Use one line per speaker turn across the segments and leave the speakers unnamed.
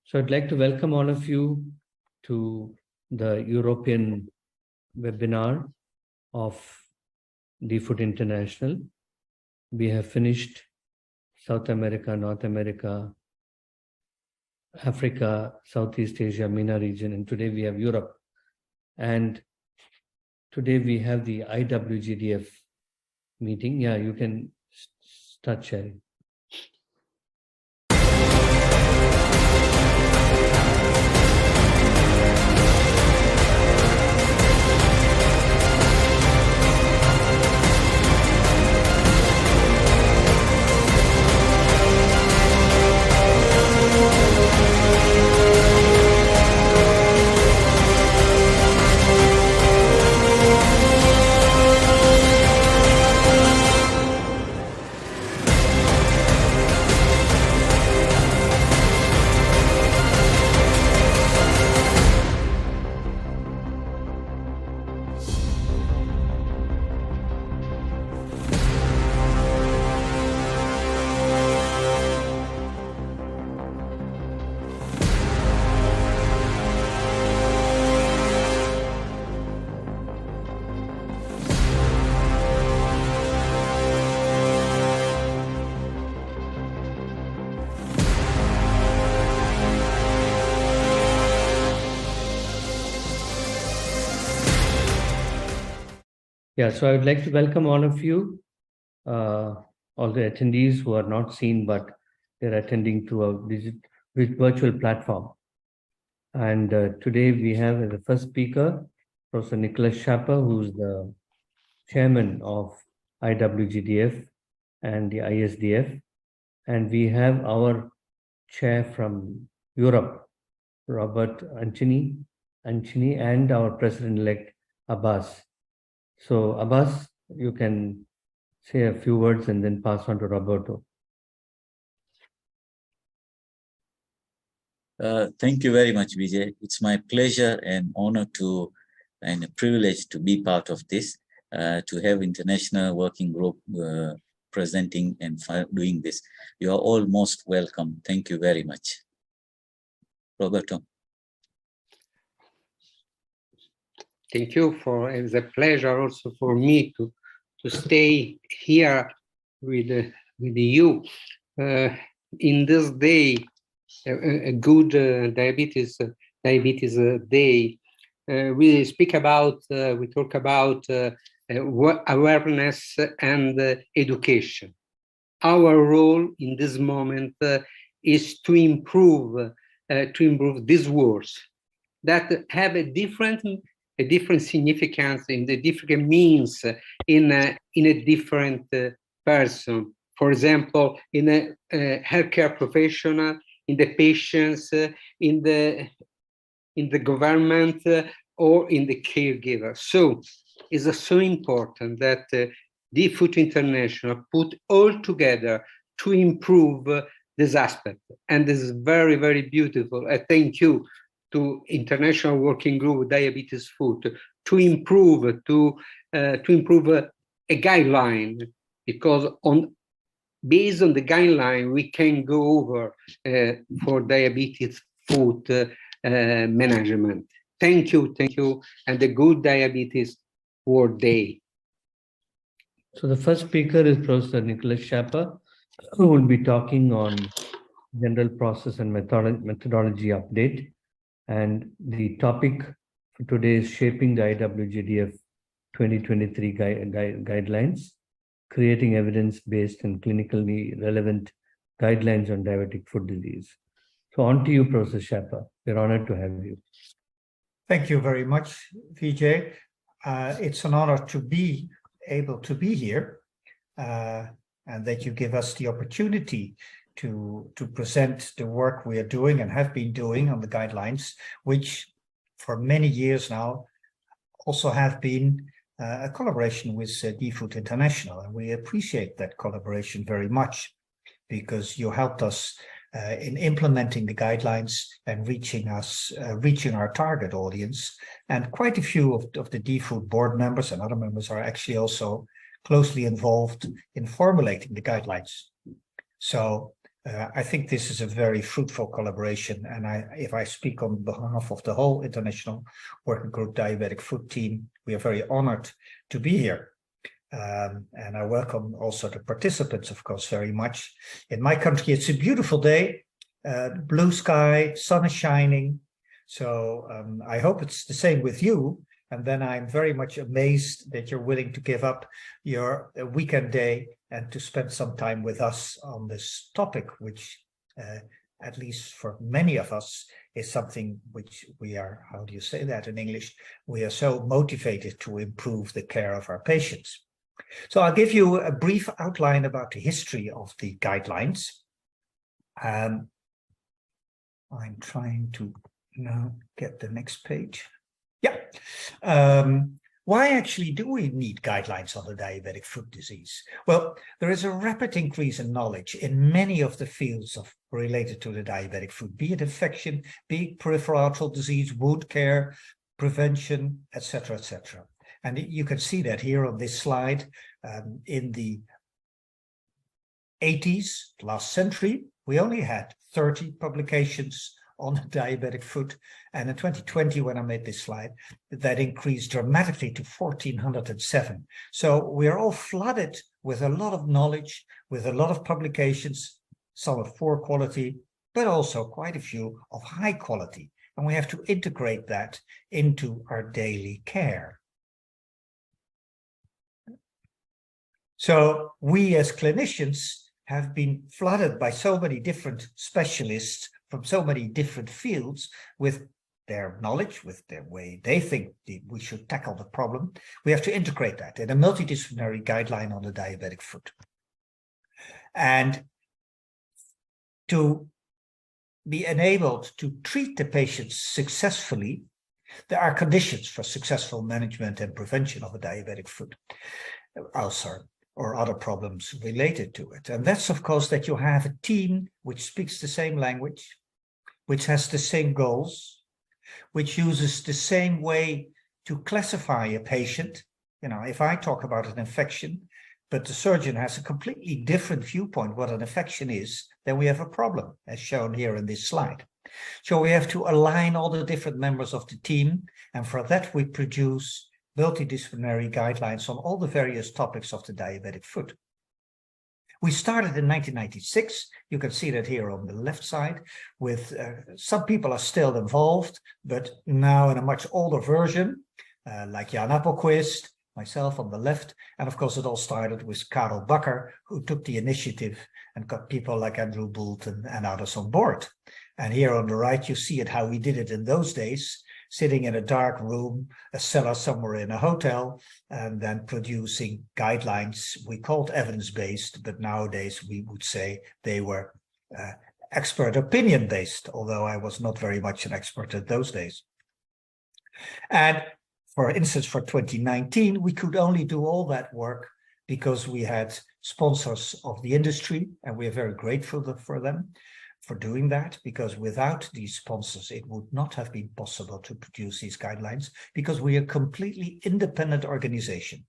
So I'd like to welcome all of you to the European webinar of DFood International. We have finished South America, North America, Africa, Southeast Asia, MENA region, and today we have Europe. And today we have the IWGDF meeting. Yeah, you can start sharing. Yeah, so I would like to welcome all of you, all the attendees who are not seen, but they're attending to a virtual platform. And today we have as the first speaker, Professor Nicholas Schapper, who's the chairman of IWGDF and the ISDF. And we have our chair from Europe, Robert Ancini, and our president-elect, Abbas. So Abbas, you can say a few words and then pass on to Roberto.
Thank you very much, Vijay. It's my pleasure and honor and a privilege to be part of this, to have International Working Group presenting and doing this. You are all most welcome. Thank you very much. Roberto.
Thank you. It's a pleasure also for me to stay here with you in this day, a good diabetes day. We talk about awareness and education. Our role in this moment is to improve these words that have a different significance in the different means in a different person. For example, in a healthcare professional, in the patients, in the government, or in the caregiver. So it's so important that DFood International put all together to improve this aspect. And this is very, very beautiful. I thank you to International Working Group Diabetes Food to improve a guideline, because based on the guideline we can go over for diabetes food management. Thank you, and a good Diabetes World Day.
So the first speaker is Professor Nicholas Schapper, who will be talking on general process and methodology update. And the topic for today is shaping the IWGDF 2023 guidelines, creating evidence-based and clinically relevant guidelines on diabetic foot disease. So on to you, Professor Schapper. We're honored to have you.
Thank you very much, Vijay. It's an honor to be able to be here and that you give us the opportunity to present the work we are doing and have been doing on the guidelines, which for many years now also have been a collaboration with DFood International. And we appreciate that collaboration very much because you helped us in implementing the guidelines and reaching our target audience. And quite a few of the DFood board members and other members are actually also closely involved in formulating the guidelines. So I think this is a very fruitful collaboration, and if I speak on behalf of the whole International Working Group Diabetic Food team, we are very honored to be here. And I welcome also the participants, of course, very much. In my country, it's a beautiful day, blue sky, sun is shining. So I hope it's the same with you. And then I'm very much amazed that you're willing to give up your weekend day and to spend some time with us on this topic, which, at least for many of us, is something which we are, how do you say that in English? We are so motivated to improve the care of our patients. So I'll give you a brief outline about the history of the guidelines. I'm trying to now get the next page. Yeah. Why actually do we need guidelines on the diabetic foot disease? Well, there is a rapid increase in knowledge in many of the fields related to the diabetic foot, be it infection, be it peripheral arterial disease, wound care, prevention, etc., etc. And you can see that here on this slide. In the 80s, last century, we only had 30 publications on the diabetic foot. And in 2020, when I made this slide, that increased dramatically to 1,407. So we're all flooded with a lot of knowledge, with a lot of publications, some of poor quality, but also quite a few of high quality. And we have to integrate that into our daily care. So we as clinicians have been flooded by so many different specialists from so many different fields with their knowledge, with their way they think we should tackle the problem. We have to integrate that in a multidisciplinary guideline on the diabetic foot. And to be enabled to treat the patients successfully, there are conditions for successful management and prevention of a diabetic foot ulcer or other problems related to it. And that's, of course, that you have a team which speaks the same language, which has the same goals, which uses the same way to classify a patient. You know, if I talk about an infection, but the surgeon has a completely different viewpoint what an infection is, then we have a problem, as shown here in this slide. So we have to align all the different members of the team, and for that we produce multidisciplinary guidelines on all the various topics of the diabetic foot. We started in 1996. You can see that here on the left side with some people are still involved, but now in a much older version, like Jan Appelquist, myself on the left. And of course, it all started with Karel Bakker, who took the initiative and got people like Andrew Boulton and others on board. And here on the right, you see it how we did it in those days, sitting in a dark room, a cellar somewhere in a hotel, and then producing guidelines. We called evidence-based, but nowadays we would say they were expert opinion-based, although I was not very much an expert at those days. And for instance, for 2019, we could only do all that work because we had sponsors of the industry, and we are very grateful for them for doing that, because without these sponsors, it would not have been possible to produce these guidelines, because we are a completely independent organization.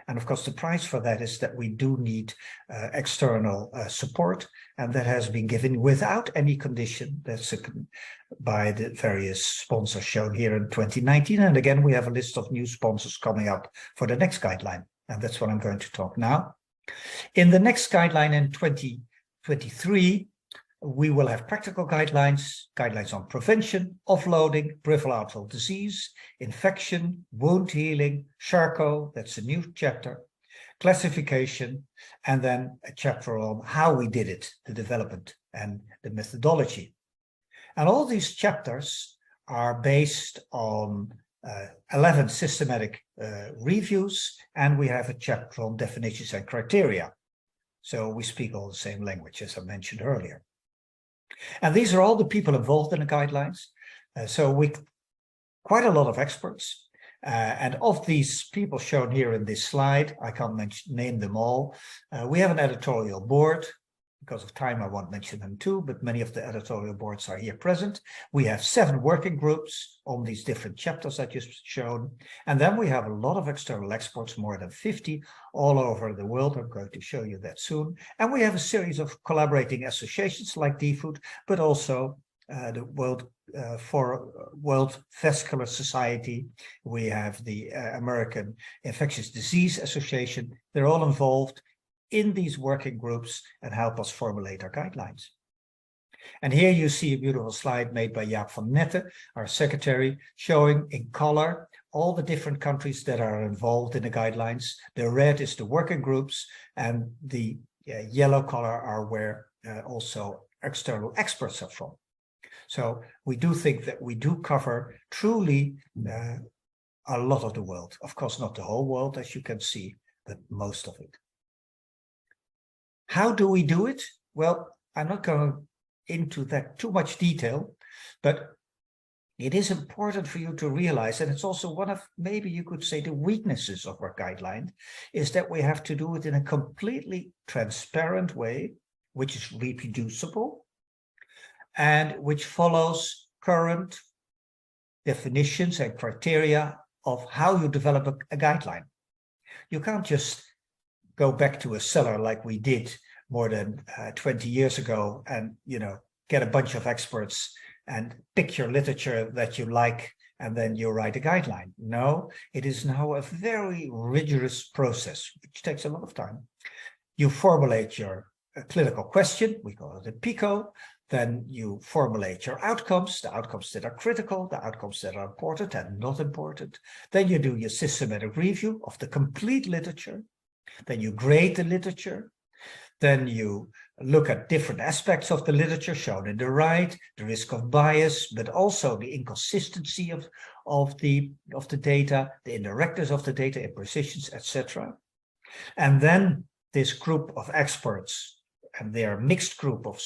And of course, the price for that is that we do need external support, and that has been given without any condition. That's by the various sponsors shown here in 2019. And again, we have a list of new sponsors coming up for the next guideline. And that's what I'm going to talk now. In the next guideline in 2023, we will have practical guidelines, guidelines on prevention, offloading, peripheral arterial disease, infection, wound healing, Charcot, that's a new chapter, classification, and then a chapter on how we did it, the development and the methodology. And all these chapters are based on 11 systematic reviews, and we have a chapter on definitions and criteria. So we speak all the same language, as I mentioned earlier. And these are all the people involved in the guidelines. So we quite a lot of experts. And of these people shown here in this slide, I can't name them all. We have an editorial board. Because of time, I won't mention them too, but many of the editorial boards are here present. We have 7 working groups on these different chapters I just shown. And then we have a lot of external experts, more than 50 all over the world. I'm going to show you that soon. And we have a series of collaborating associations like DFOOD, but also the World Vascular Society. We have the American Infectious Disease Association. They're all involved in these working groups and help us formulate our guidelines. And here you see a beautiful slide made by Jaap van Nette, our secretary, showing in color all the different countries that are involved in the guidelines. The red is the working groups, and the yellow color are where also external experts are from. So we do think that we do cover truly a lot of the world. Of course, not the whole world, as you can see, but most of it. How do we do it? Well, I'm not going into that too much detail, but it is important for you to realize, and it's also one of, maybe you could say, the weaknesses of our guideline, is that we have to do it in a completely transparent way, which is reproducible, and which follows current definitions and criteria of how you develop a guideline. You can't just go back to a cellar like we did more than 20 years ago and, get a bunch of experts and pick your literature that you like, and then you write a guideline. No, it is now a very rigorous process, which takes a lot of time. You formulate your clinical question, we call it a PICO, then you formulate your outcomes, the outcomes that are critical, the outcomes that are important and not important. Then you do your systematic review of the complete literature. Then you grade the literature. Then you look at different aspects of the literature shown in the right, the risk of bias, but also the inconsistency of the data, the indirectness of the data, imprecisions, etc. And then this group of experts, and they are a mixed group of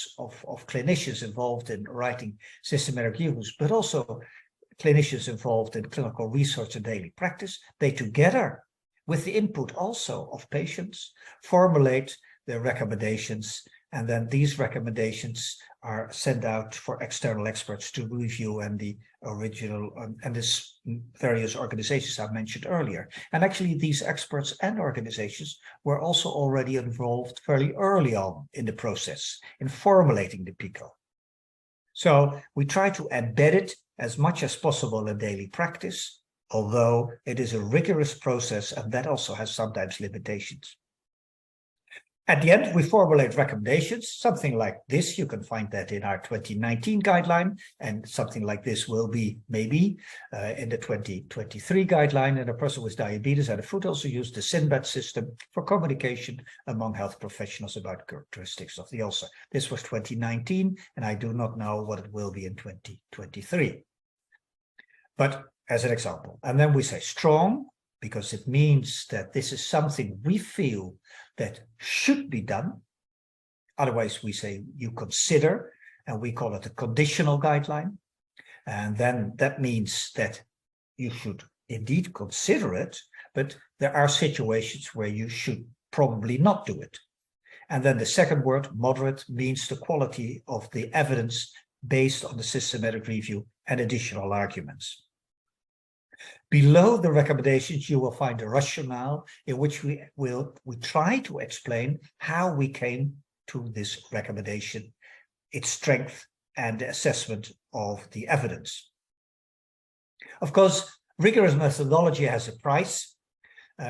clinicians involved in writing systematic reviews, but also clinicians involved in clinical research and daily practice, they together, with the input also of patients, formulate their recommendations, and then these recommendations are sent out for external experts to review, and the original and this various organizations I mentioned earlier. And actually these experts and organizations were also already involved fairly early on in the process in formulating the PICO. So we try to embed it as much as possible in daily practice, although it is a rigorous process, and that also has sometimes limitations. At the end, we formulate recommendations, something like this. You can find that in our 2019 guideline, and something like this will be maybe in the 2023 guideline. And a person with diabetes and a food also use the SINBAD system for communication among health professionals about characteristics of the ulcer. This was 2019, and I do not know what it will be in 2023. But as an example, and then we say strong, because it means that this is something we feel that should be done. Otherwise, we say you consider, and we call it a conditional guideline. And then that means that you should indeed consider it, but there are situations where you should probably not do it. And then the second word, moderate, means the quality of the evidence based on the systematic review and additional arguments. Below the recommendations, you will find a rationale in which we try to explain how we came to this recommendation, its strength, and the assessment of the evidence. Of course, rigorous methodology has a price.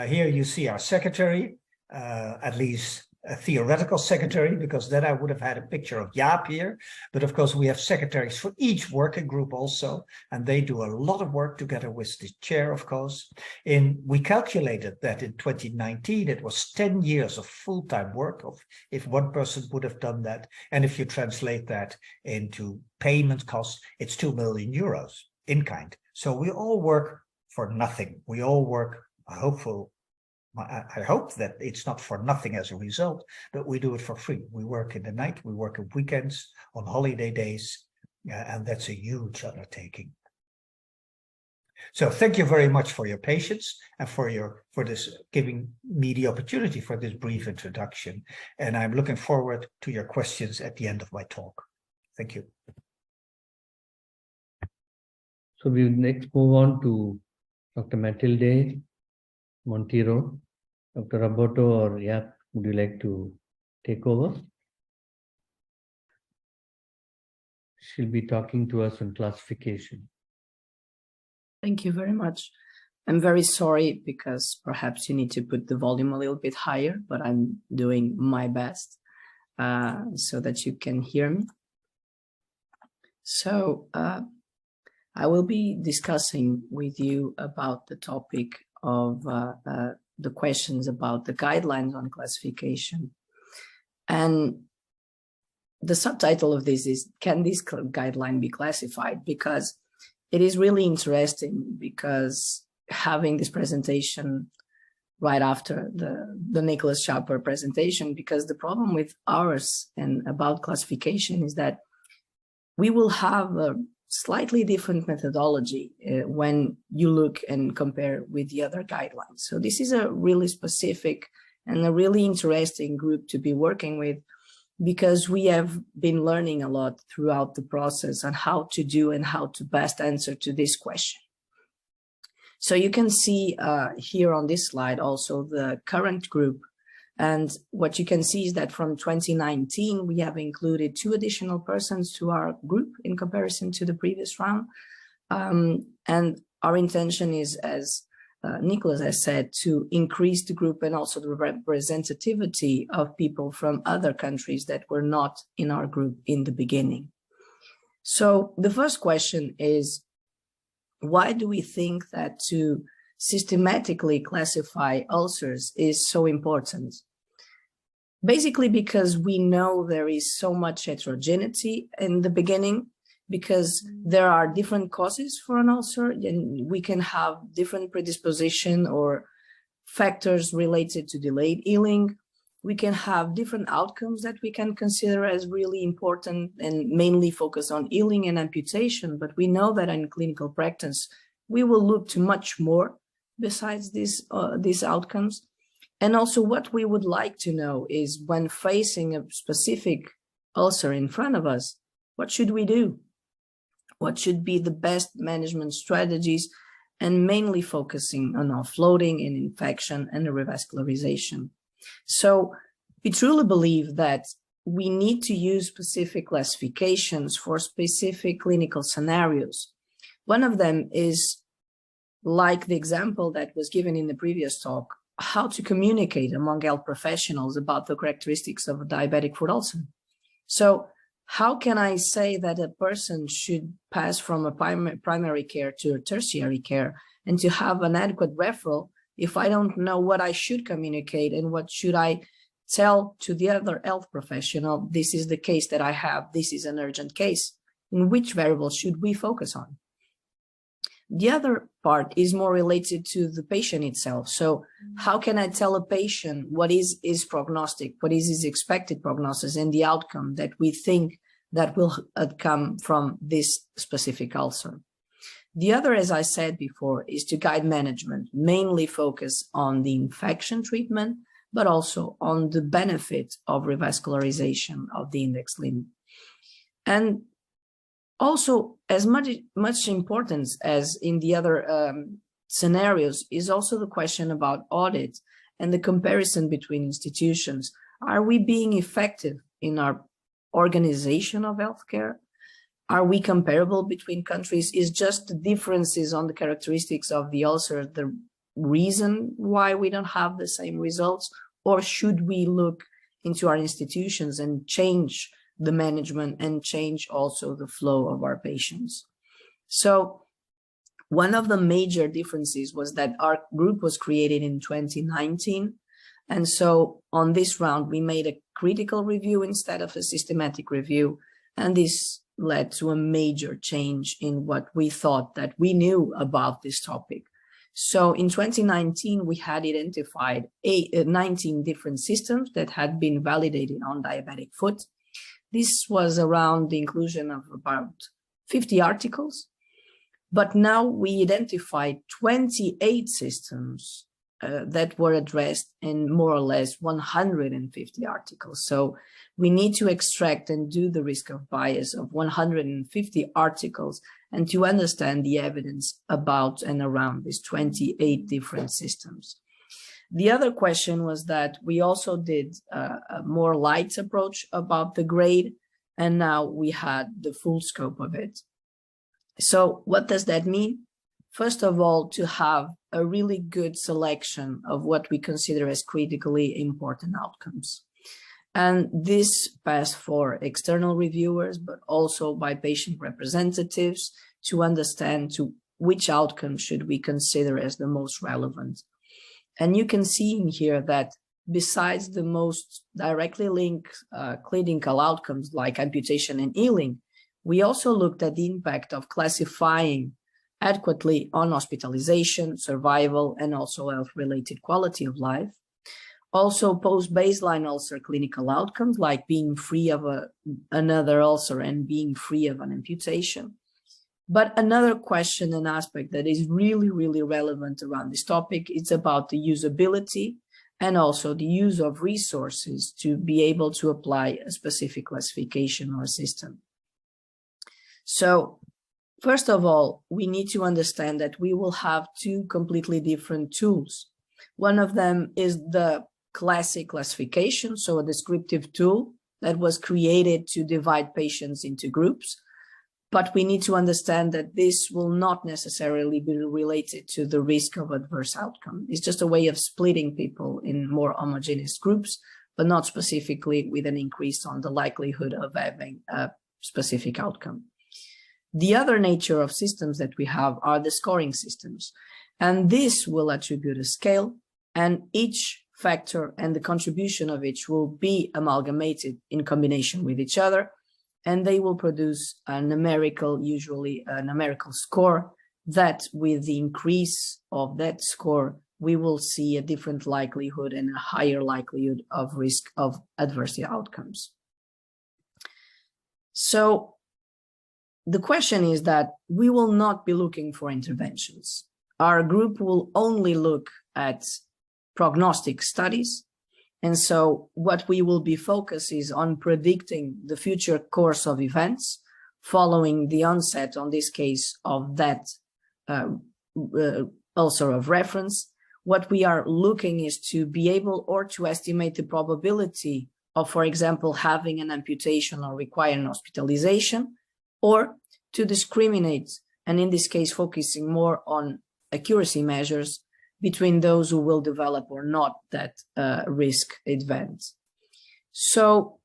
Here you see our secretary, at least a theoretical secretary, because then I would have had a picture of Jaap here. But of course, we have secretaries for each working group also, and they do a lot of work together with the chair, of course. We calculated that in 2019, it was 10 years of full-time work if one person would have done that. And if you translate that into payment costs, it's 2 million euros in kind. So we all work for nothing. We all work, I hope that it's not for nothing as a result, but we do it for free. We work in the night, we work on weekends, on holiday days, and that's a huge undertaking. So thank you very much for your patience and for this giving me the opportunity for this brief introduction. And I'm looking forward to your questions at the end of my talk. Thank you.
So we'll next move on to Dr. Matilde Monteiro. Dr. Roberto or Yap, would you like to take over? She'll be talking to us on classification.
Thank you very much. I'm very sorry because perhaps you need to put the volume a little bit higher, but I'm doing my best so that you can hear me. So I will be discussing with you about the topic of the questions about the guidelines on classification. And the subtitle of this is, can this guideline be classified? Because it is really interesting, because having this presentation right after the Nicholas Schaper presentation, because the problem with ours and about classification is that we will have a slightly different methodology when you look and compare with the other guidelines. So this is a really specific and a really interesting group to be working with, because we have been learning a lot throughout the process on how to do and how to best answer to this question. So you can see here on this slide also the current group. And what you can see is that from 2019, we have included 2 additional persons to our group in comparison to the previous round. And our intention is, as Nicholas has said, to increase the group and also the representativity of people from other countries that were not in our group in the beginning. So the first question is, why do we think that to systematically classify ulcers is so important? Basically because we know there is so much heterogeneity in the beginning, because there are different causes for an ulcer, and we can have different predisposition or factors related to delayed healing. We can have different outcomes that we can consider as really important and mainly focus on healing and amputation. But we know that in clinical practice, we will look to much more besides these outcomes. And also what we would like to know is, when facing a specific ulcer in front of us, what should we do? What should be the best management strategies, and mainly focusing on offloading and infection and revascularization. So we truly believe that we need to use specific classifications for specific clinical scenarios. One of them is, like the example that was given in the previous talk, how to communicate among health professionals about the characteristics of a diabetic foot ulcer. So how can I say that a person should pass from a primary care to a tertiary care and to have an adequate referral if I don't know what I should communicate and what should I tell to the other health professional? This is the case that I have. This is an urgent case. In which variable should we focus on? The other part is more related to the patient itself. So how can I tell a patient what is his prognostic, what is his expected prognosis, and the outcome that we think that will come from this specific ulcer? The other, as I said before, is to guide management, mainly focus on the infection treatment, but also on the benefit of revascularization of the index limb. And also, as much importance as in the other scenarios is also the question about audit and the comparison between institutions. Are we being effective in our organization of healthcare? Are we comparable between countries? Is just the differences on the characteristics of the ulcer the reason why we don't have the same results? Or should we look into our institutions and change the management and change also the flow of our patients? So one of the major differences was that our group was created in 2019. And so on this round, we made a critical review instead of a systematic review. And this led to a major change in what we thought that we knew about this topic. So in 2019, we had identified 19 different systems that had been validated on diabetic foot. This was around the inclusion of about 50 articles. But now we identified 28 systems that were addressed in more or less 150 articles. So we need to extract and do the risk of bias of 150 articles and to understand the evidence about and around these 28 different systems. The other question was that we also did a more light approach about the grade, and now we had the full scope of it. So what does that mean? First of all, to have a really good selection of what we consider as critically important outcomes. And this passed for external reviewers, but also by patient representatives to understand to which outcomes should we consider as the most relevant. And you can see in here that besides the most directly linked clinical outcomes like amputation and healing, we also looked at the impact of classifying adequately on hospitalization, survival, and also health-related quality of life. Also post-baseline ulcer clinical outcomes like being free of another ulcer and being free of an amputation. But another question and aspect that is really, really relevant around this topic is about the usability and also the use of resources to be able to apply a specific classification or system. So first of all, we need to understand that we will have two completely different tools. One of them is the classic classification, so a descriptive tool that was created to divide patients into groups. But we need to understand that this will not necessarily be related to the risk of adverse outcome. It's just a way of splitting people in more homogeneous groups, but not specifically with an increase on the likelihood of having a specific outcome. The other nature of systems that we have are the scoring systems, and this will attribute a scale, and each factor and the contribution of each will be amalgamated in combination with each other, and they will produce a numerical, usually a numerical score that with the increase of that score, we will see a different likelihood and a higher likelihood of risk of adverse outcomes. So the question is that we will not be looking for interventions. Our group will only look at prognostic studies. And so what we will be focused is on predicting the future course of events following the onset, on this case, of that ulcer of reference. What we are looking is to be able or to estimate the probability of, for example, having an amputation or requiring hospitalization, or to discriminate, and in this case, focusing more on accuracy measures between those who will develop or not that risk event. So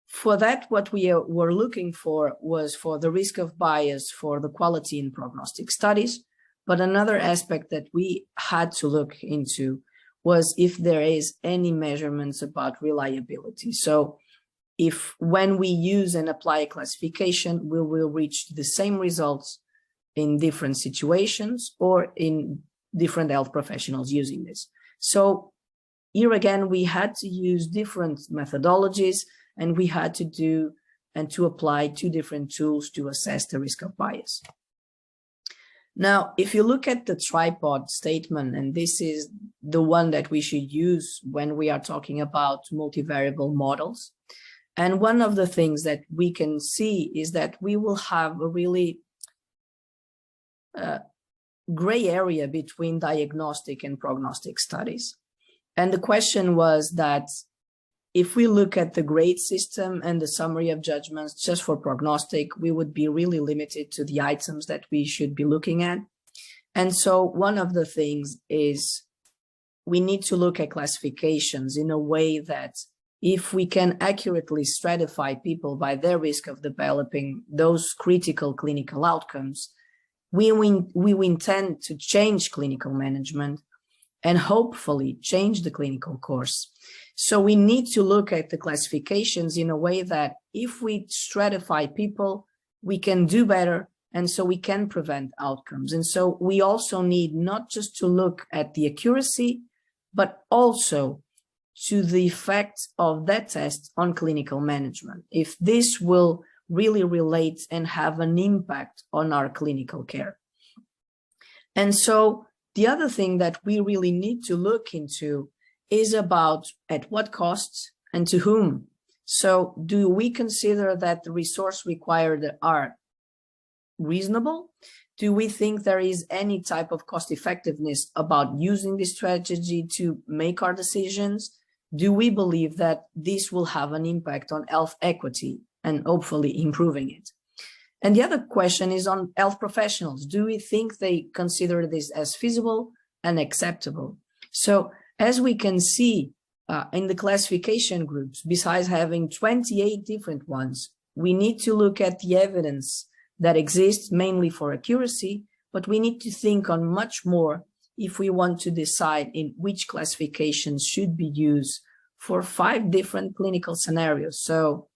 for that, what we were looking for was for the risk of bias for the quality in prognostic studies. But another aspect that we had to look into was if there is any measurements about reliability. So if when we use and apply a classification, we will reach the same results in different situations or in different health professionals using this. So here again, we had to use different methodologies, and we had to do and to apply two different tools to assess the risk of bias. Now, if you look at the tripod statement, and this is the one that we should use when we are talking about multivariable models, and one of the things that we can see is that we will have a really gray area between diagnostic and prognostic studies. And the question was that if we look at the grade system and the summary of judgments just for prognostic, we would be really limited to the items that we should be looking at. And so one of the things is we need to look at classifications in a way that if we can accurately stratify people by their risk of developing those critical clinical outcomes, we intend to change clinical management and hopefully change the clinical course. So we need to look at the classifications in a way that if we stratify people, we can do better, and so we can prevent outcomes. And so we also need not just to look at the accuracy, but also to the effect of that test on clinical management. If this will really relate and have an impact on our clinical care. And so the other thing that we really need to look into is about at what costs and to whom. So do we consider that the resources required are reasonable? Do we think there is any type of cost effectiveness about using this strategy to make our decisions? Do we believe that this will have an impact on health equity and hopefully improving it? And the other question is on health professionals. Do we think they consider this as feasible and acceptable? So as we can see in the classification groups, besides having 28 different ones, we need to look at the evidence that exists mainly for accuracy, but we need to think on much more if we want to decide in which classifications should be used for 5 different clinical scenarios. So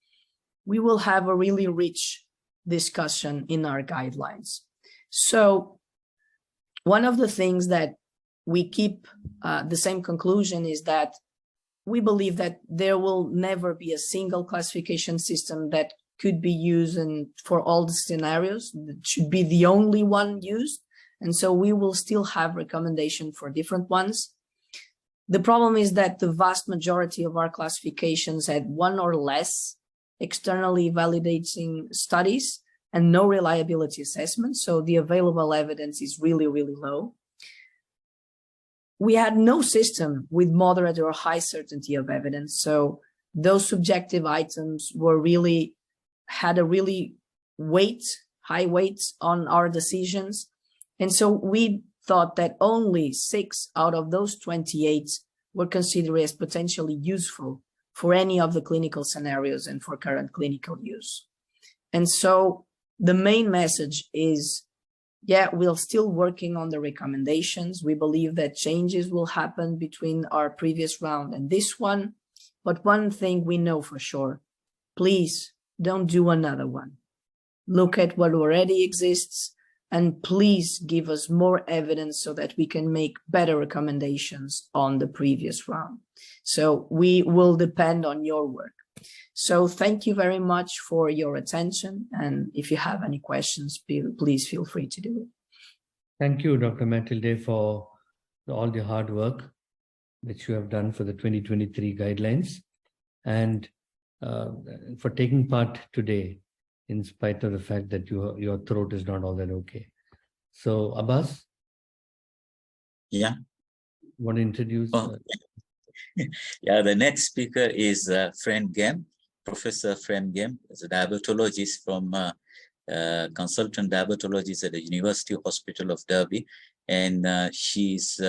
we will have a really rich discussion in our guidelines. So one of the things that we keep the same conclusion is that we believe that there will never be a single classification system that could be used for all the scenarios. It should be the only one used. And so we will still have recommendations for different ones. The problem is that the vast majority of our classifications had 1 or less externally validating studies and no reliability assessment. So the available evidence is really, really low. We had no system with moderate or high certainty of evidence. So those subjective items had a really high weight on our decisions. And so we thought that only 6 out of those 28 were considered as potentially useful for any of the clinical scenarios and for current clinical use. And so the main message is, yeah, we're still working on the recommendations. We believe that changes will happen between our previous round and this one. But one thing we know for sure, please don't do another one. Look at what already exists and please give us more evidence so that we can make better recommendations on the previous round. So we will depend on your work. So thank you very much for your attention. And if you have any questions, please feel free to do it.
Thank you, Dr. Matilde, for all the hard work that you have done for the 2023 guidelines and for taking part today, in spite of the fact that your throat is not all that okay. So, Abbas?
Yeah.
Want to introduce?
Yeah, the next speaker is Fran Gem, Professor Fran Gem, is a diabetologist from consultant diabetologist at the University Hospital of Derby. And she's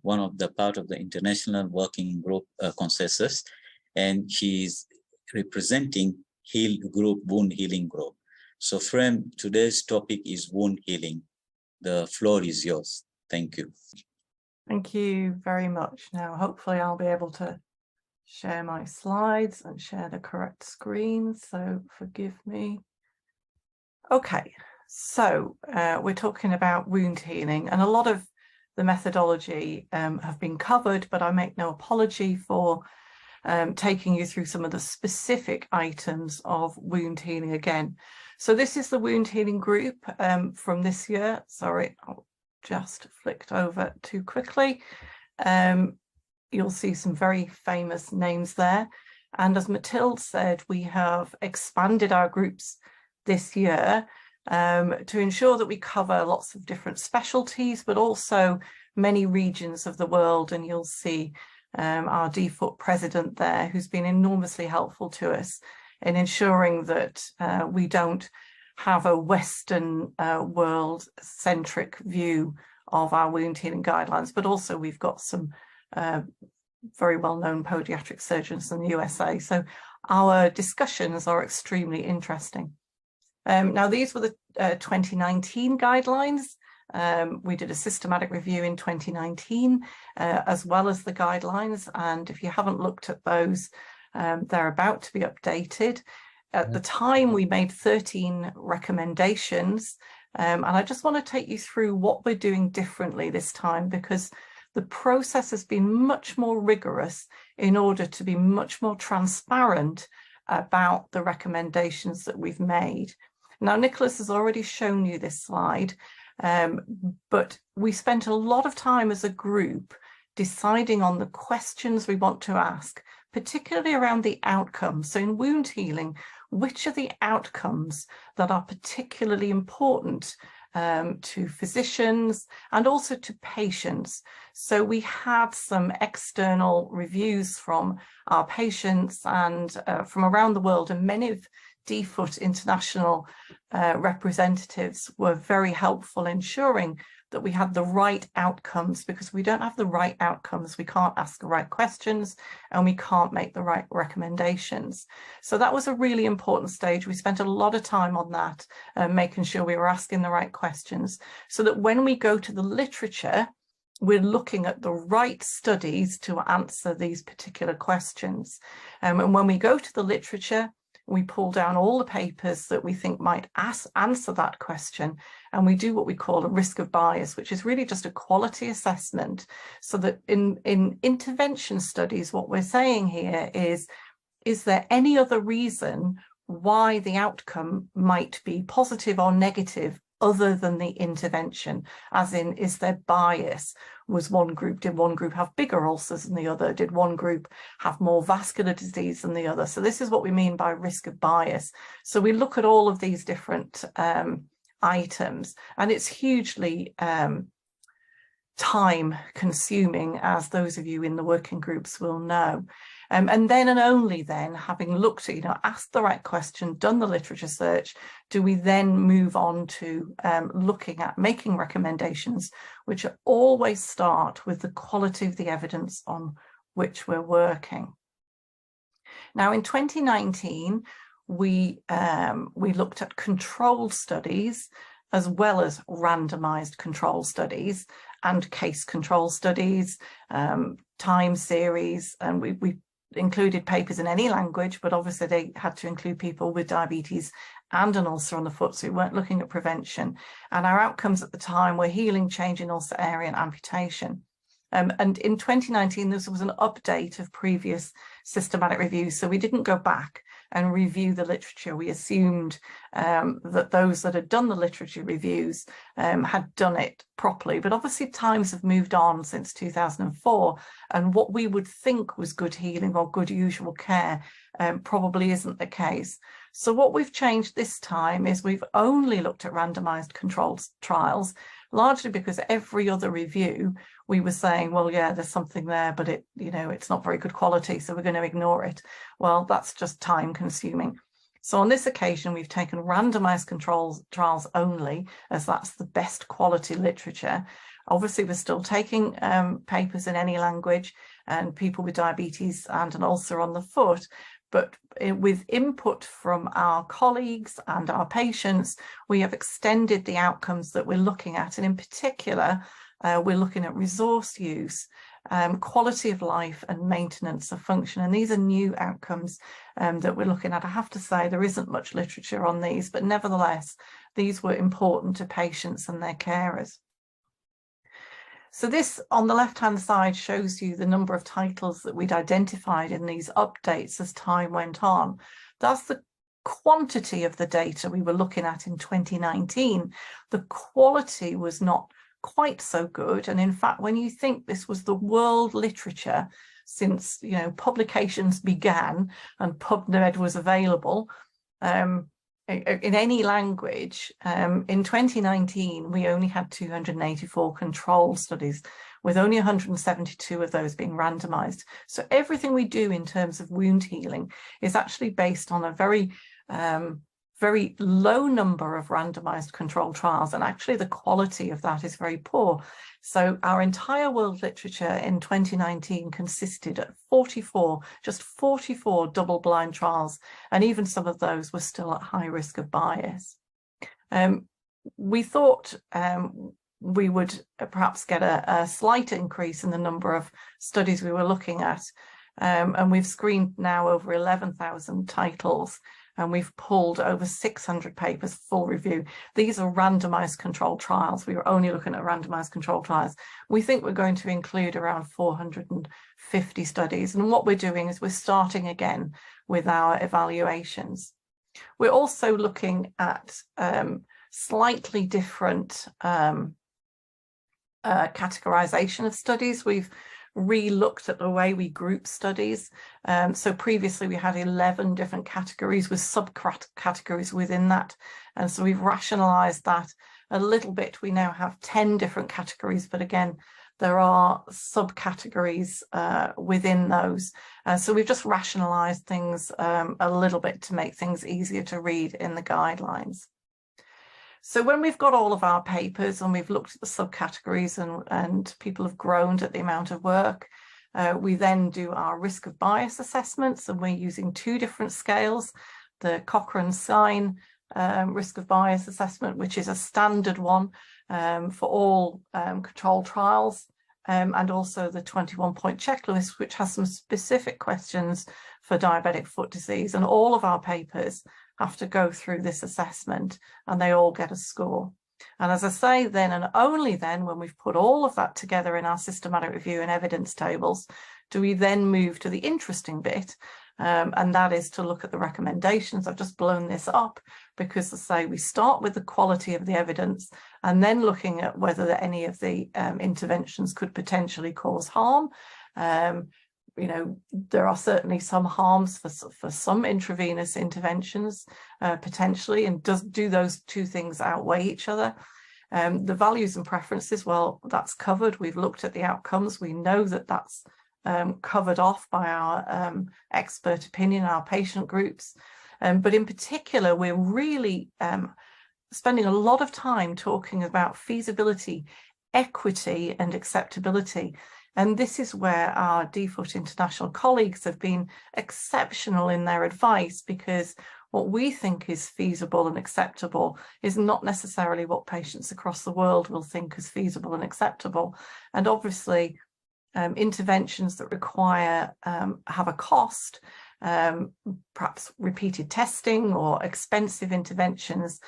one of the part of the international working group consensus. And she's representing wound healing group. So Fran, today's topic is wound healing. The floor is yours. Thank you.
Thank you very much. Now, hopefully I'll be able to share my slides and share the correct screen, so forgive me. Okay, so we're talking about wound healing, and a lot of the methodology have been covered, but I make no apology for taking you through some of the specific items of wound healing again. So this is the wound healing group from this year. Sorry, I'll just flicked over too quickly. You'll see some very famous names there. And as Matilde said, we have expanded our groups this year to ensure that we cover lots of different specialties, but also many regions of the world. And you'll see our DFOOT president there, who's been enormously helpful to us in ensuring that we don't have a Western world-centric view of our wound healing guidelines, but also we've got some very well-known podiatric surgeons in the USA. So our discussions are extremely interesting. Now, these were the 2019 guidelines. We did a systematic review in 2019, as well as the guidelines. And if you haven't looked at those, they're about to be updated. At the time, we made 13 recommendations. And I just want to take you through what we're doing differently this time, because the process has been much more rigorous in order to be much more transparent about the recommendations that we've made. Now, Nicholas has already shown you this slide, but we spent a lot of time as a group deciding on the questions we want to ask, particularly around the outcomes. So in wound healing, which are the outcomes that are particularly important to physicians and also to patients? So we had some external reviews from our patients and from around the world, and many of DFOOT international representatives were very helpful in ensuring that we had the right outcomes, because if we don't have the right outcomes, we can't ask the right questions and we can't make the right recommendations. So that was a really important stage. We spent a lot of time on that, making sure we were asking the right questions, so that when we go to the literature, we're looking at the right studies to answer these particular questions. And when we go to the literature, we pull down all the papers that we think might answer that question, and we do what we call a risk of bias, which is really just a quality assessment, so that in intervention studies, what we're saying here is there any other reason why the outcome might be positive or negative other than the intervention? As in, is there bias? Did one group have bigger ulcers than the other? Did one group have more vascular disease than the other? So this is what we mean by risk of bias. So we look at all of these different items, and it's hugely time consuming, as those of you in the working groups will know. And then and only then, having looked at, asked the right question, done the literature search, do we then move on to looking at making recommendations, which always start with the quality of the evidence on which we're working. Now, in 2019, we looked at controlled studies as well as randomized control studies and case control studies, time series, and we included papers in any language, but obviously they had to include people with diabetes and an ulcer on the foot, so we weren't looking at prevention. And our outcomes at the time were healing, change in ulcer area, and amputation. And in 2019, this was an update of previous systematic reviews, so we didn't go back and review the literature. We assumed that those that had done the literature reviews had done it properly, but obviously times have moved on since 2004, and what we would think was good healing or good usual care probably isn't the case. So what we've changed this time is we've only looked at randomized controlled trials, largely because every other review we were saying, well, yeah, there's something there, but it's not very good quality, so we're going to ignore it. Well, that's just time consuming. So on this occasion, we've taken randomized control trials only, as that's the best quality literature. Obviously, we're still taking papers in any language and people with diabetes and an ulcer on the foot, but with input from our colleagues and our patients, we have extended the outcomes that we're looking at. And in particular, we're looking at resource use, quality of life and maintenance of function. And these are new outcomes that we're looking at. I have to say there isn't much literature on these, but nevertheless, these were important to patients and their carers. So this on the left-hand side shows you the number of titles that we'd identified in these updates as time went on. That's the quantity of the data we were looking at in 2019. The quality was not quite so good. And in fact, when you think this was the world literature since, publications began and PubMed was available, in any language, in 2019, we only had 284 control studies, with only 172 of those being randomized. So everything we do in terms of wound healing is actually based on a very, very low number of randomized controlled trials, and actually the quality of that is very poor. So our entire world literature in 2019 consisted of just 44 double-blind trials, and even some of those were still at high risk of bias. We thought we would perhaps get a slight increase in the number of studies we were looking at, and we've screened now over 11,000 titles. and we've pulled over 600 papers for review. These are randomized controlled trials. We were only looking at randomized controlled trials. We think we're going to include around 450 studies. And what we're doing is we're starting again with our evaluations. We're also looking at slightly different categorization of studies. We've re-looked at the way we group studies. So previously we had 11 different categories with subcategories within that. And so we've rationalized that a little bit. We now have 10 different categories, but again, there are subcategories within those. So we've just rationalized things a little bit to make things easier to read in the guidelines. So when we've got all of our papers and we've looked at the subcategories and people have groaned at the amount of work, we then do our risk of bias assessments, and we're using 2 different scales, the Cochrane-Sign risk of bias assessment, which is a standard one for all controlled trials, and also the 21-point checklist, which has some specific questions for diabetic foot disease. And all of our papers have to go through this assessment, and they all get a score. And as I say, then and only then, when we've put all of that together in our systematic review and evidence tables, do we then move to the interesting bit, and that is to look at the recommendations. I've just blown this up because, as I say, we start with the quality of the evidence and then looking at whether any of the interventions could potentially cause harm. You know, there are certainly some harms for some intravenous interventions potentially, and do those 2 things outweigh each other? The values and preferences, well, that's covered. We've looked at the outcomes. We know that that's covered off by our expert opinion, our patient groups. But in particular, we're really spending a lot of time talking about feasibility, equity, and acceptability. And this is where our DFOOT International colleagues have been exceptional in their advice, because what we think is feasible and acceptable is not necessarily what patients across the world will think is feasible and acceptable. And obviously, interventions that require have a cost, perhaps repeated testing or expensive interventions,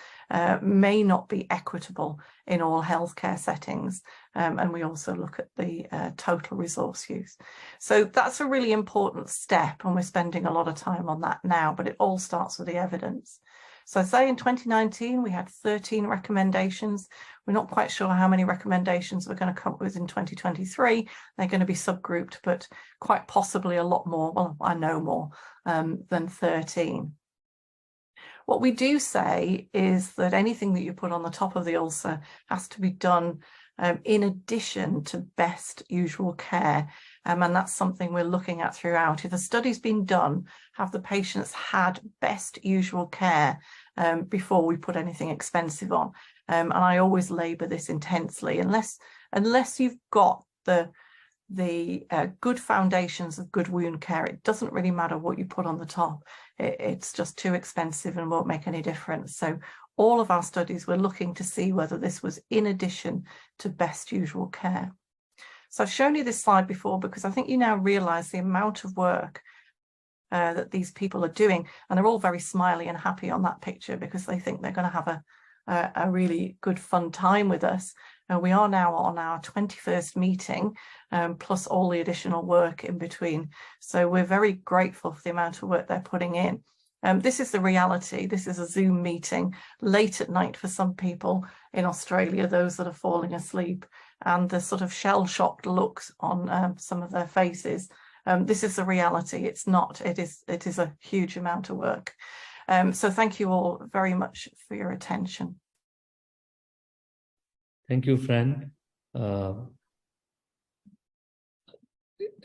may not be equitable in all healthcare settings. And we also look at the total resource use. So that's a really important step, and we're spending a lot of time on that now, but it all starts with the evidence. So I say in 2019, we had 13 recommendations. We're not quite sure how many recommendations we're going to come up with in 2023. They're going to be subgrouped, but quite possibly a lot more. Well, I know more than 13. What we do say is that anything that you put on the top of the ulcer has to be done in addition to best usual care. And that's something we're looking at throughout. If a study's been done, have the patients had best usual care before we put anything expensive on? And I always labour this intensely. Unless you've got the good foundations of good wound care, it doesn't really matter what you put on the top. It's just too expensive and won't make any difference. So all of our studies, we're looking to see whether this was in addition to best usual care. So I've shown you this slide before because I think you now realise the amount of work that these people are doing, and they're all very smiley and happy on that picture because they think they're going to have a really good fun time with us. We are now on our 21st meeting, plus all the additional work in between. So we're very grateful for the amount of work they're putting in. This is the reality. This is a Zoom meeting late at night for some people in Australia, those that are falling asleep, and the sort of shell-shocked looks on some of their faces. This is the reality. It's not, it is a huge amount of work. So thank you all very much for your attention.
Thank you, Fran. I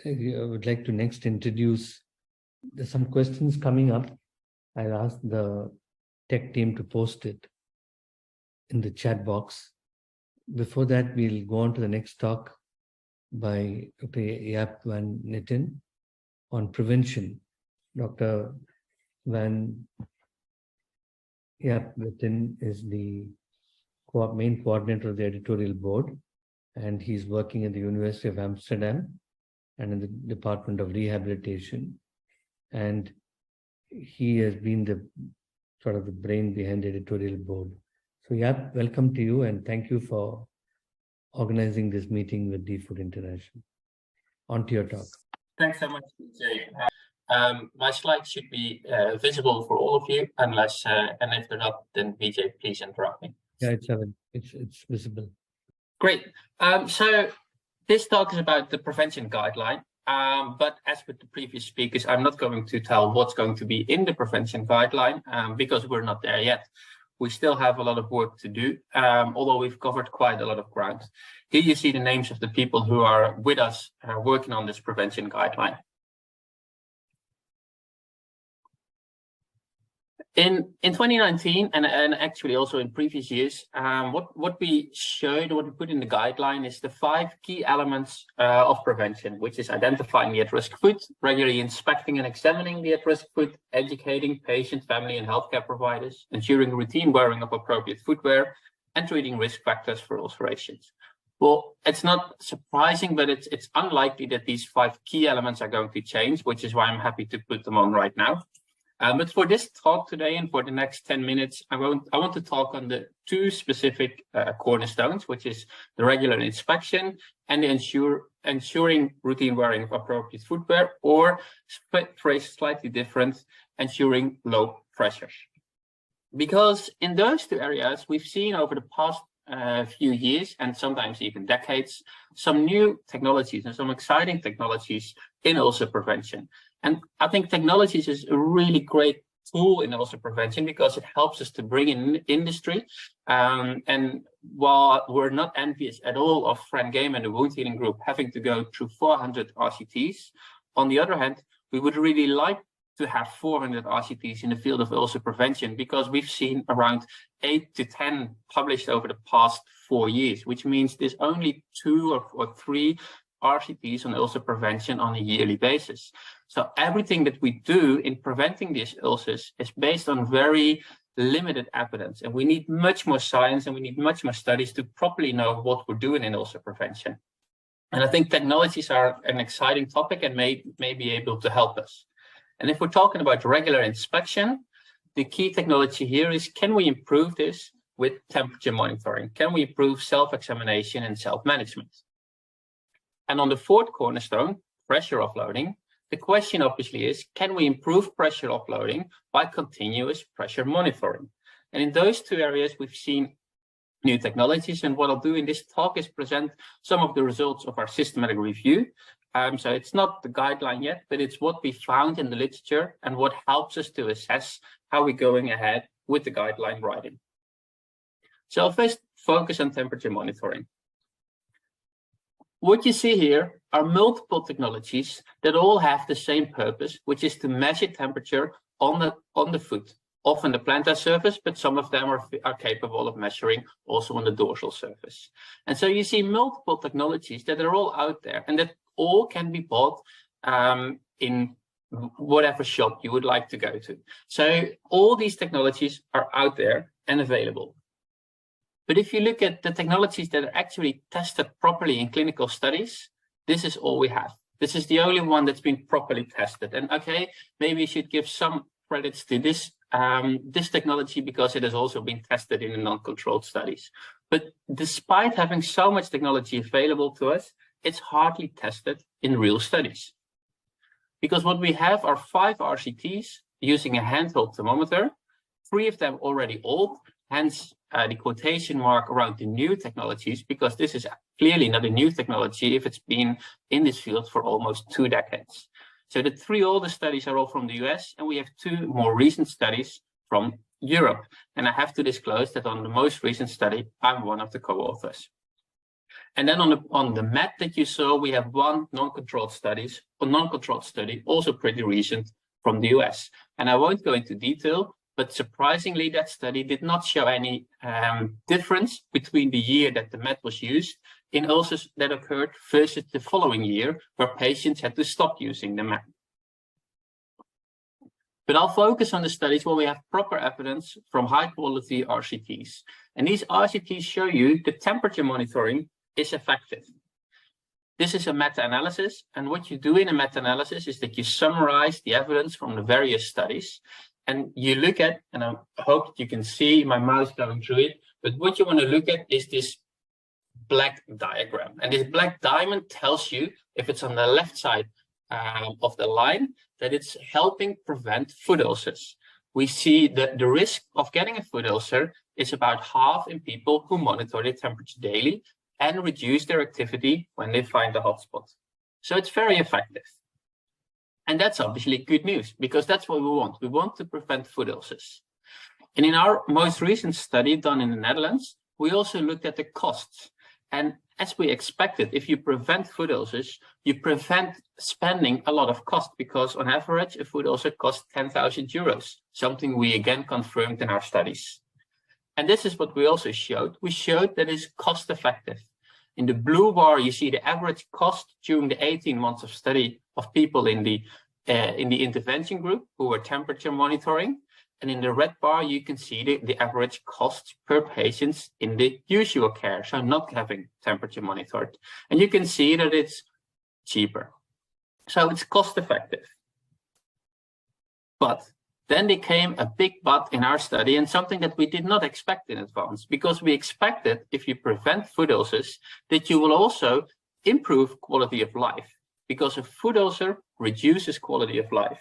would like to next introduce, there's some questions coming up. I'll ask the tech team to post it in the chat box. Before that, we'll go on to the next talk by Dr. Jaap van Nitten on prevention. Dr. Van Jaap Nitten is the main coordinator of the editorial board, and he's working at the University of Amsterdam and in the Department of Rehabilitation. And he has been the sort of the brain behind the editorial board. So yeah, welcome to you and thank you for organizing this meeting with the Food International. On to your talk.
Thanks so much, Vijay. My slides should be visible for all of you, unless, and if they're not, then Vijay, please interrupt me.
Yeah, it's visible.
Great. So this talk is about the prevention guideline. But as with the previous speakers, I'm not going to tell what's going to be in the prevention guideline because we're not there yet. We still have a lot of work to do, although we've covered quite a lot of ground. Here you see the names of the people who are with us working on this prevention guideline. In 2019, and actually also in previous years, what we showed, what we put in the guideline is the 5 key elements of prevention, which is identifying the at-risk food, regularly inspecting and examining the at-risk food, educating patient, family, and healthcare providers, ensuring routine wearing of appropriate footwear, and treating risk factors for ulcerations. Well, it's not surprising, but it's unlikely that these 5 key elements are going to change, which is why I'm happy to put them on right now. But for this talk today and for the next 10 minutes, I want to talk on the 2 specific cornerstones, which is the regular inspection and the ensuring routine wearing of appropriate footwear, or phrased slightly different, ensuring low pressure. Because in those 2 areas, we've seen over the past few years and sometimes even decades, some new technologies and some exciting technologies in ulcer prevention. And I think technologies is a really great tool in ulcer prevention because it helps us to bring in industry. And while we're not envious at all of Frank Game and the wound healing group having to go through 400 RCTs, on the other hand, we would really like to have 400 RCTs in the field of ulcer prevention because we've seen around 8 to 10 published over the past 4 years, which means there's only 2 or 3 RCTs on ulcer prevention on a yearly basis. So everything that we do in preventing these ulcers is based on very limited evidence, and we need much more science and we need much more studies to properly know what we're doing in ulcer prevention. And I think technologies are an exciting topic and may be able to help us. And if we're talking about regular inspection, the key technology here is, can we improve this with temperature monitoring? Can we improve self-examination and self-management? And on the 4th cornerstone, pressure offloading, the question obviously is, can we improve pressure offloading by continuous pressure monitoring? And in those 2 areas, we've seen new technologies. And what I'll do in this talk is present some of the results of our systematic review. So it's not the guideline yet, but it's what we found in the literature and what helps us to assess how we're going ahead with the guideline writing. So I'll first focus on temperature monitoring. What you see here are multiple technologies that all have the same purpose, which is to measure temperature on the foot, often the plantar surface, but some of them are capable of measuring also on the dorsal surface. And so you see multiple technologies that are all out there and that all can be bought in whatever shop you would like to go to. So all these technologies are out there and available. But if you look at the technologies that are actually tested properly in clinical studies, this is all we have. This is the only one that's been properly tested. And okay, maybe you should give some credits to this technology because it has also been tested in the non-controlled studies. But despite having so much technology available to us, it's hardly tested in real studies. Because what we have are 5 RCTs using a handheld thermometer, 3 of them already old, hence the quotation mark around the new technologies, because this is clearly not a new technology if it's been in this field for almost 2 decades. So the 3 older studies are all from the US, and we have 2 more recent studies from Europe. And I have to disclose that on the most recent study, I'm one of the co-authors. And then on the map that you saw, we have 1 non-controlled study, also pretty recent from the US. And I won't go into detail, but surprisingly, that study did not show any difference between the year that the MET was used in ulcers that occurred versus the following year, where patients had to stop using the MET. But I'll focus on the studies where we have proper evidence from high-quality RCTs. And these RCTs show you the temperature monitoring is effective. This is a meta-analysis, and what you do in a meta-analysis is that you summarize the evidence from the various studies, and you look at, and I hope that you can see my mouse going through it, but what you want to look at is this black diagram. And this black diamond tells you, if it's on the left side of the line, that it's helping prevent foot ulcers. We see that the risk of getting a foot ulcer is about half in people who monitor their temperature daily and reduce their activity when they find a hotspot. So it's very effective. And that's obviously good news, because that's what we want. We want to prevent foot ulcers. And in our most recent study done in the Netherlands, we also looked at the costs. And as we expected, if you prevent foot ulcers, you prevent spending a lot of cost, because on average, a foot ulcer costs 10,000 euros, something we again confirmed in our studies. And this is what we also showed. We showed that it's cost effective. In the blue bar, you see the average cost during the 18 months of study of people in the intervention group who were temperature monitoring. And in the red bar, you can see the average costs per patient in the usual care, so not having temperature monitored. And you can see that it's cheaper. So it's cost effective. But then there came a big but in our study, and something that we did not expect in advance, because we expected, if you prevent foot ulcers, that you will also improve quality of life, because a foot ulcer reduces quality of life.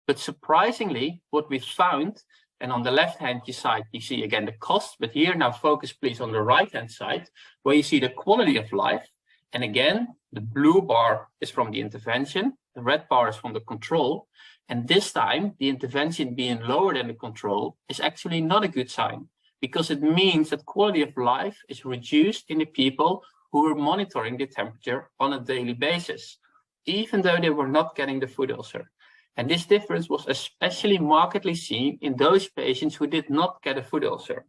But surprisingly, what we found, and on the left-hand side, you see again the cost, but here now focus please on the right-hand side, where you see the quality of life. And again, the blue bar is from the intervention, the red bar is from the control. And this time, the intervention being lower than the control is actually not a good sign, because it means that quality of life is reduced in the people who were monitoring the temperature on a daily basis, even though they were not getting the foot ulcer. And this difference was especially markedly seen in those patients who did not get a foot ulcer.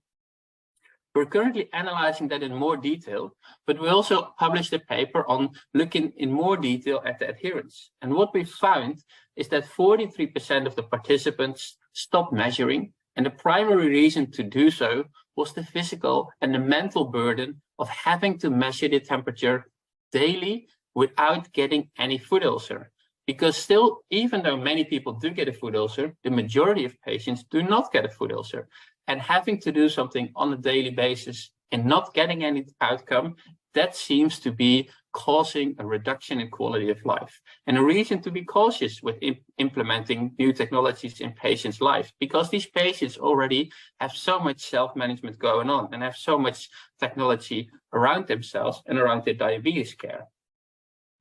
We're currently analyzing that in more detail, but we also published a paper on looking in more detail at the adherence. And what we found is that 43% of the participants stopped measuring, and the primary reason to do so was the physical and the mental burden of having to measure the temperature daily without getting any foot ulcer. Because still, even though many people do get a foot ulcer, the majority of patients do not get a foot ulcer. And having to do something on a daily basis and not getting any outcome, that seems to be causing a reduction in quality of life. And a reason to be cautious with implementing new technologies in patients' lives, because these patients already have so much self-management going on and have so much technology around themselves and around their diabetes care.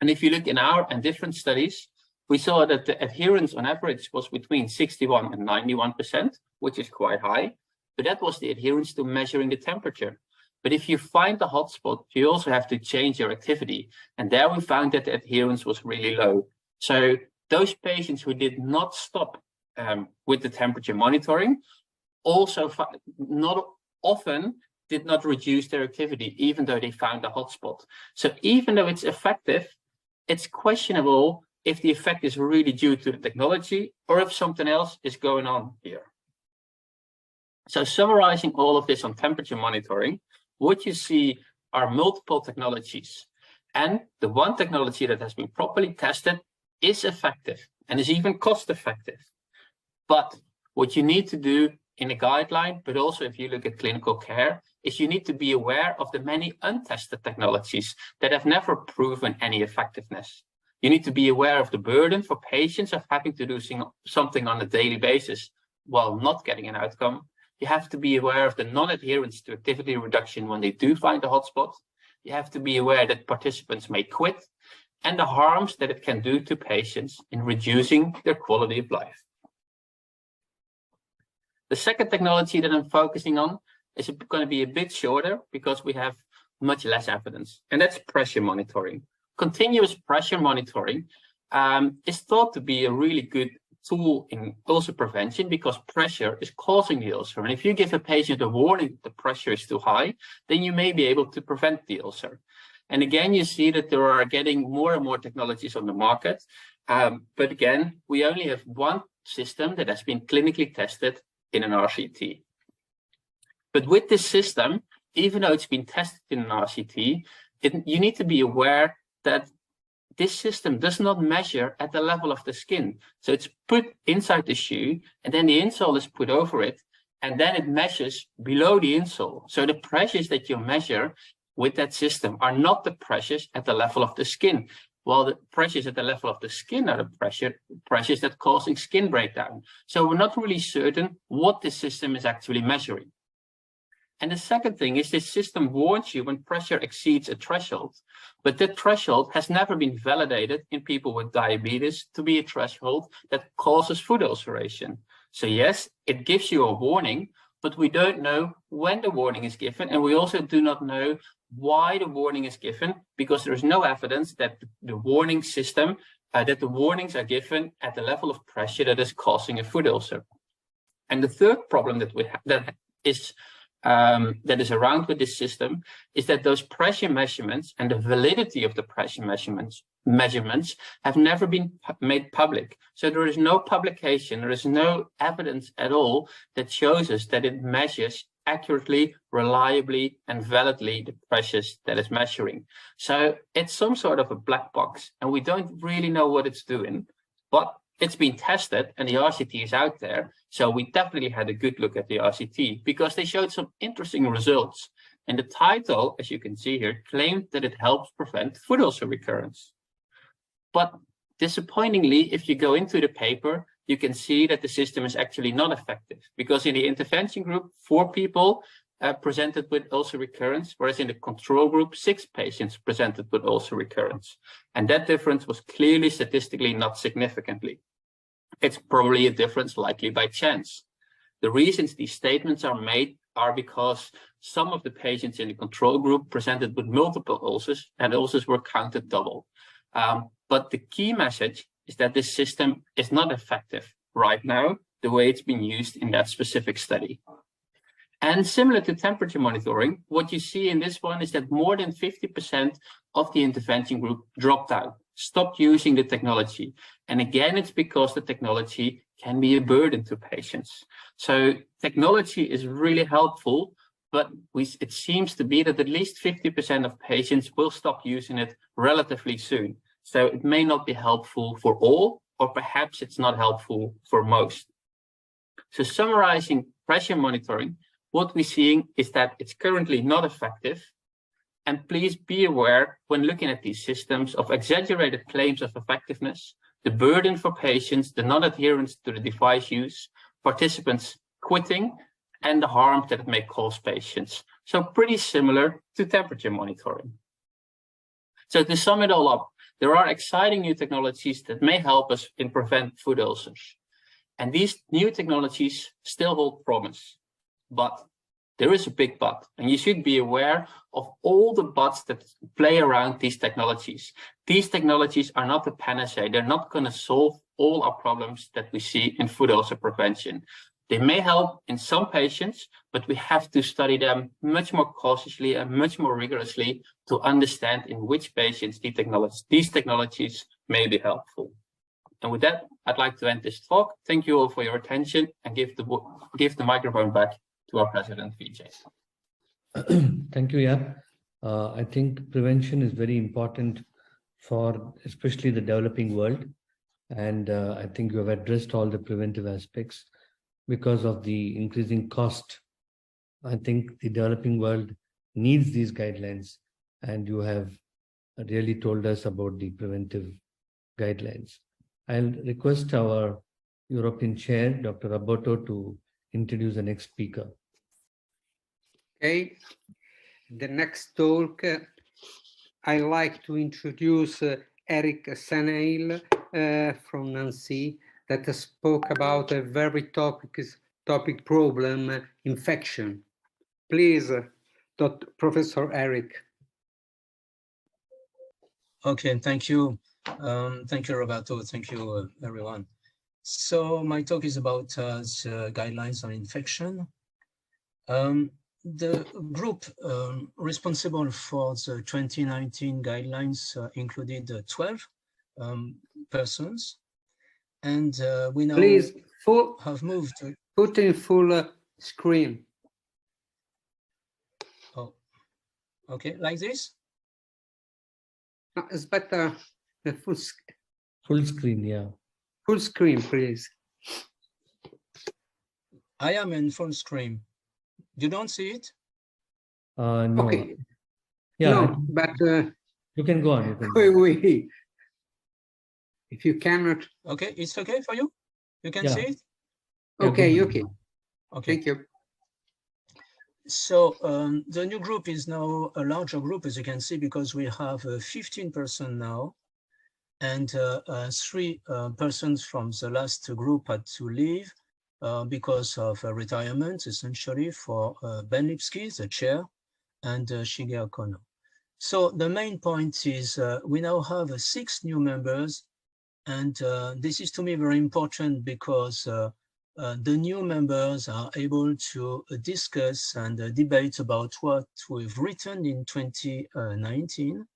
And if you look in our and different studies, we saw that the adherence on average was between 61 and 91%, which is quite high. But that was the adherence to measuring the temperature. But if you find the hotspot, you also have to change your activity. And there we found that the adherence was really low. So those patients who did not stop with the temperature monitoring also not often did not reduce their activity, even though they found a hotspot. So even though it's effective, it's questionable if the effect is really due to the technology or if something else is going on here. So summarizing all of this on temperature monitoring, what you see are multiple technologies. And the one technology that has been properly tested is effective and is even cost effective. But what you need to do in a guideline, but also if you look at clinical care, is you need to be aware of the many untested technologies that have never proven any effectiveness. You need to be aware of the burden for patients of having to do something on a daily basis while not getting an outcome. You have to be aware of the non-adherence to activity reduction when they do find a hotspot. You have to be aware that participants may quit, and the harms that it can do to patients in reducing their quality of life. The second technology that I'm focusing on is going to be a bit shorter because we have much less evidence, and that's pressure monitoring. Continuous pressure monitoring is thought to be a really good tool in ulcer prevention because pressure is causing the ulcer. And if you give a patient a warning that the pressure is too high, then you may be able to prevent the ulcer. And again, you see that there are getting more and more technologies on the market. But again, we only have one system that has been clinically tested in an RCT. But with this system, even though it's been tested in an RCT, you need to be aware that this system does not measure at the level of the skin. So it's put inside the shoe, and then the insole is put over it, and then it measures below the insole. So the pressures that you measure with that system are not the pressures at the level of the skin, while the pressures at the level of the skin are the pressures that causing skin breakdown. So we're not really certain what this system is actually measuring. And the second thing is this system warns you when pressure exceeds a threshold, but that threshold has never been validated in people with diabetes to be a threshold that causes food ulceration. So yes, it gives you a warning, but we don't know when the warning is given, and we also do not know why the warning is given, because there is no evidence that the warning system, that the warnings are given at the level of pressure that is causing a food ulcer. And the third problem that we have that is around with this system is that those pressure measurements and the validity of the pressure measurements have never been made public. So there is no publication, there is no evidence at all that shows us that it measures accurately, reliably, and validly the pressures that it's measuring. So it's some sort of a black box, and we don't really know what it's doing, but it's been tested and the RCT is out there. So we definitely had a good look at the RCT because they showed some interesting results. And the title, as you can see here, claimed that it helps prevent food ulcer recurrence. But disappointingly, if you go into the paper, you can see that the system is actually not effective, because in the intervention group, 4 people presented with ulcer recurrence, whereas in the control group, 6 patients presented with ulcer recurrence. And that difference was clearly statistically not significantly. It's probably a difference likely by chance. The reasons these statements are made are because some of the patients in the control group presented with multiple ulcers, and ulcers were counted double. But the key message is that this system is not effective right now, the way it's been used in that specific study. And similar to temperature monitoring, what you see in this one is that more than 50% of the intervention group dropped out, stopped using the technology. And again, it's because the technology can be a burden to patients. So technology is really helpful, but it seems to be that at least 50% of patients will stop using it relatively soon. So it may not be helpful for all, or perhaps it's not helpful for most. So summarizing pressure monitoring, what we're seeing is that it's currently not effective. And please be aware when looking at these systems of exaggerated claims of effectiveness, the burden for patients, the non-adherence to the device use, participants quitting, and the harm that it may cause patients. So pretty similar to temperature monitoring. So to sum it all up, there are exciting new technologies that may help us in prevent food ulcers. And these new technologies still hold promise. But there is a big but, and you should be aware of all the buts that play around these technologies. These technologies are not a panacea. They're not going to solve all our problems that we see in food ulcer prevention. They may help in some patients, but we have to study them much more cautiously and much more rigorously to understand in which patients these technologies may be helpful. And with that, I'd like to end this talk. Thank you all for your attention, and give the microphone back to our president, Vijay.
Thank you, Jaap. I think prevention is very important for especially the developing world. And I think you have addressed all the preventive aspects. Because of the increasing cost, I think the developing world needs these guidelines. And you have really told us about the preventive guidelines. I'll request our European chair, Dr. Roberto, to introduce the next speaker.
Okay, the next talk, I like to introduce Eric Seneil from Nancy, that spoke about a very topic problem, infection. Please, Professor Eric.
Okay, thank you. Thank you, Roberto. Thank you, everyone. So my talk is about the guidelines on infection. The group responsible for the 2019 guidelines included 12 persons. And we now
Please
have moved.
Put in full screen.
Oh, okay, like this?
It's better the
Full screen, yeah.
full screen, please.
I am in full screen. You don't see it?
No.
Okay.
Yeah,
No, but
you can go on. You can go on.
we, if you cannot,
Okay, it's okay for you? You can
Yeah.
see it?
Yeah,
okay,
go on.
okay.
Okay.
Thank you.
So the new group is now a larger group, as you can see, because we have 15 persons now, and 3 persons from the last group had to leave because of retirement, essentially, for Ben Lipsky, the chair, and Shigeru Kono. So the main point is we now have 6 new members, and this is to me very important because the new members are able to discuss and debate about what we've written in 2019.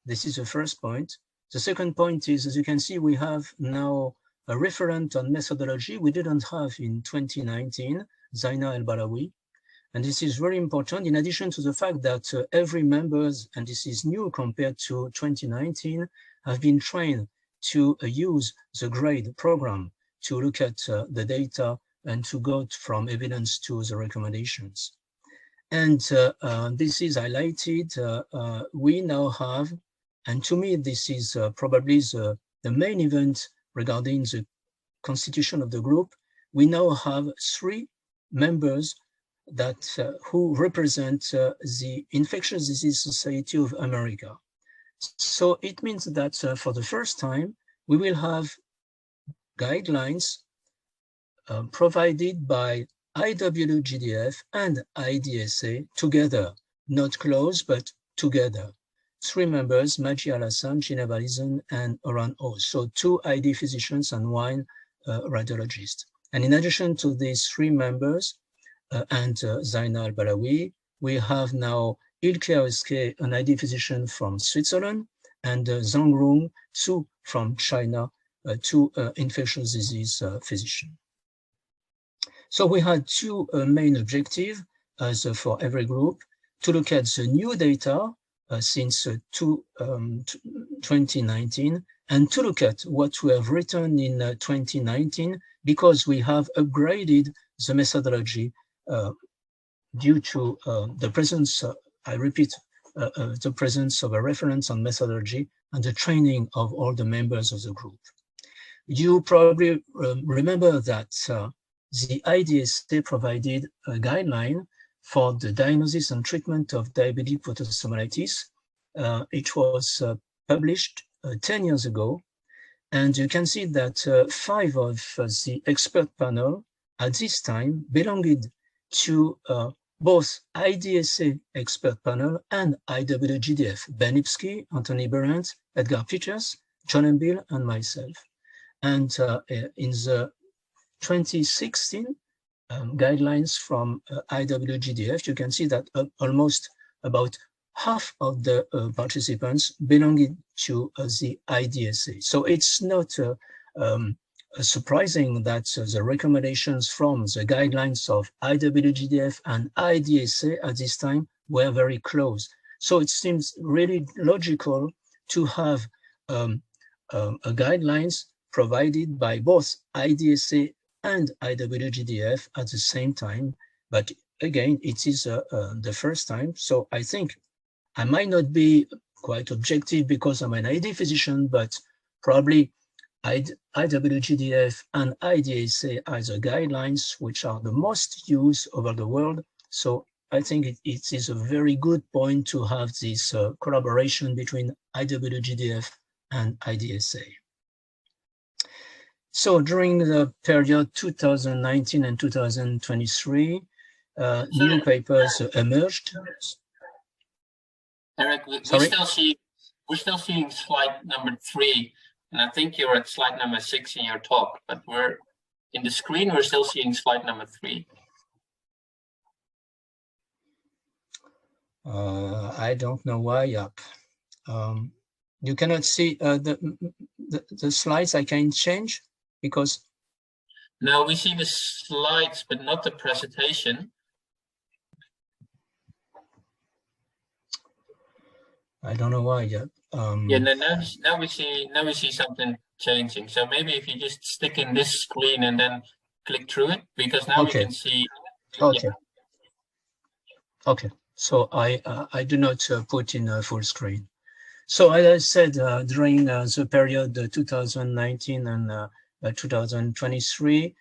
This is the first point. The second point is, as you can see, we have now a referent on methodology we didn't have in 2019, Zaina El-Balawi. And this is very important, in addition to the fact that every members, and this is new compared to 2019, have been trained to use the GRADE program to look at the data and to go from evidence to the recommendations. And this is highlighted. We now have, and to me, this is probably the main event regarding the constitution of the group. We now have 3 members that who represent the Infectious Disease Society of America. So it means that for the first time, we will have guidelines provided by IWGDF and IDSA together, not close, but together. 3 members, Maji Al-Hassan, Ginevra Lison, and Oran O. So 2 ID physicians and 1 radiologist. And in addition to these 3 members, and Zaina El-Balawi, we have now Ilke Oeske, an ID physician from Switzerland, and Zhang Rong Su from China, 2 infectious disease physicians. So we had 2 main objectives as for every group: to look at the new data since 2019, and to look at what we have written in 2019, because we have upgraded the methodology due to the presence, I repeat, the presence of a reference on methodology and the training of all the members of the group. You probably remember that the IDSA provided a guideline for the diagnosis and treatment of diabetic photosamolitis. It was published 10 years ago, and you can see that 5 of the expert panel at this time belonged to both IDSA expert panel and IWGDF, Ben Lipsky, Anthony Berendt, Edgar Peters, John Embill, and myself. And in the 2016 guidelines from IWGDF, you can see that almost about half of the participants belonging to the IDSA. So it's not surprising that the recommendations from the guidelines of IWGDF and IDSA at this time were very close. So it seems really logical to have guidelines provided by both IDSA and IWGDF at the same time. But again, it is the first time. So I think I might not be quite objective because I'm an ID physician, but probably IWGDF and IDSA are the guidelines which are the most used over the world. So I think it is a very good point to have this collaboration between IWGDF and IDSA. So during the period 2019 and 2023, new papers emerged.
Eric, we're
Sorry?
still seeing slide number 3, and I think you're at slide number 6 in your talk, but we're in the screen, we're still seeing slide number 3.
I don't know why. Yep. You cannot see the slides. I can change because.
No, we see the slides, but not the presentation.
I don't know why yet.
Yeah, now we see something changing. So maybe if you just stick in this screen and then click through it, because now we
Okay.
can see.
Okay.
Yeah.
Okay. So I do not put in a full screen. So as I said, during the period 2019 and 2023,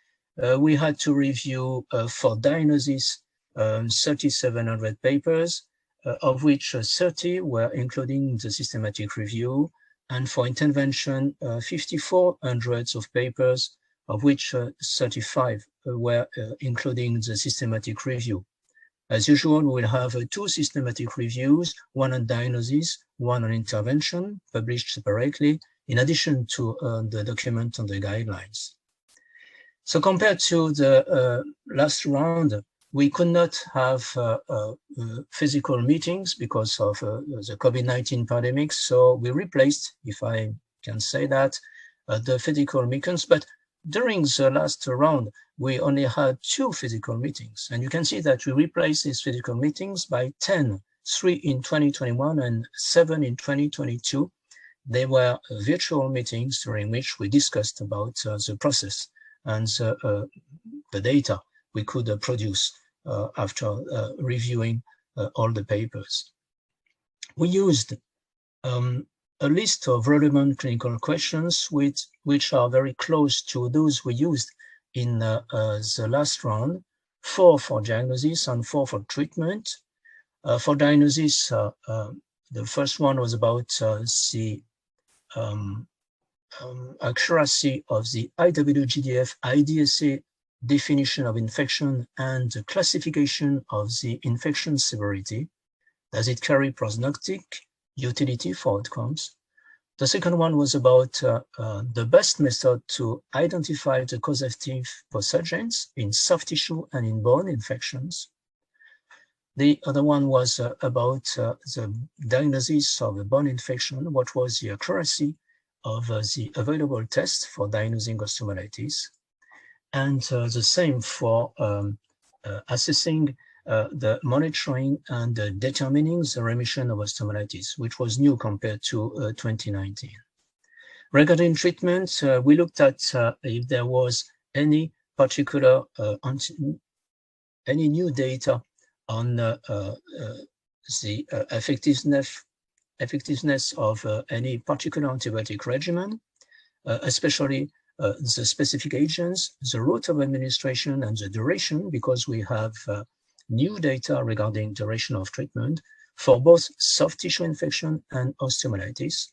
we had to review for diagnosis 3,700 papers, of which 30 were including the systematic review, and for intervention 5,400 of papers, of which 35 were including the systematic review. As usual, we'll have two systematic reviews, one on diagnosis, one on intervention, published separately, in addition to the document on the guidelines. So compared to the last round, we could not have physical meetings because of the COVID-19 pandemic. So we replaced, if I can say that, the physical meetings. But during the last round, we only had 2 physical meetings. And you can see that we replaced these physical meetings by 10, 3 in 2021 and 7 in 2022. They were virtual meetings during which we discussed about the process and the data we could produce after reviewing all the papers. We used a list of relevant clinical questions which are very close to those we used in the last round, 4 for diagnosis and 4 for treatment. For diagnosis, the first one was about the accuracy of the IWGDF-IDSA definition of infection and the classification of the infection severity. Does it carry prognostic utility for outcomes? The second one was about the best method to identify the causative pathogens in soft tissue and in bone infections. The other one was about the diagnosis of a bone infection. What was the accuracy of the available tests for diagnosing osteomyelitis? And the same for assessing the monitoring and determining the remission of osteomyelitis, which was new compared to 2019. Regarding treatment, we looked at if there was any particular, any new data on the effectiveness of any particular antibiotic regimen, especially the specific agents, the route of administration, and the duration, because we have new data regarding duration of treatment for both soft tissue infection and osteomyelitis.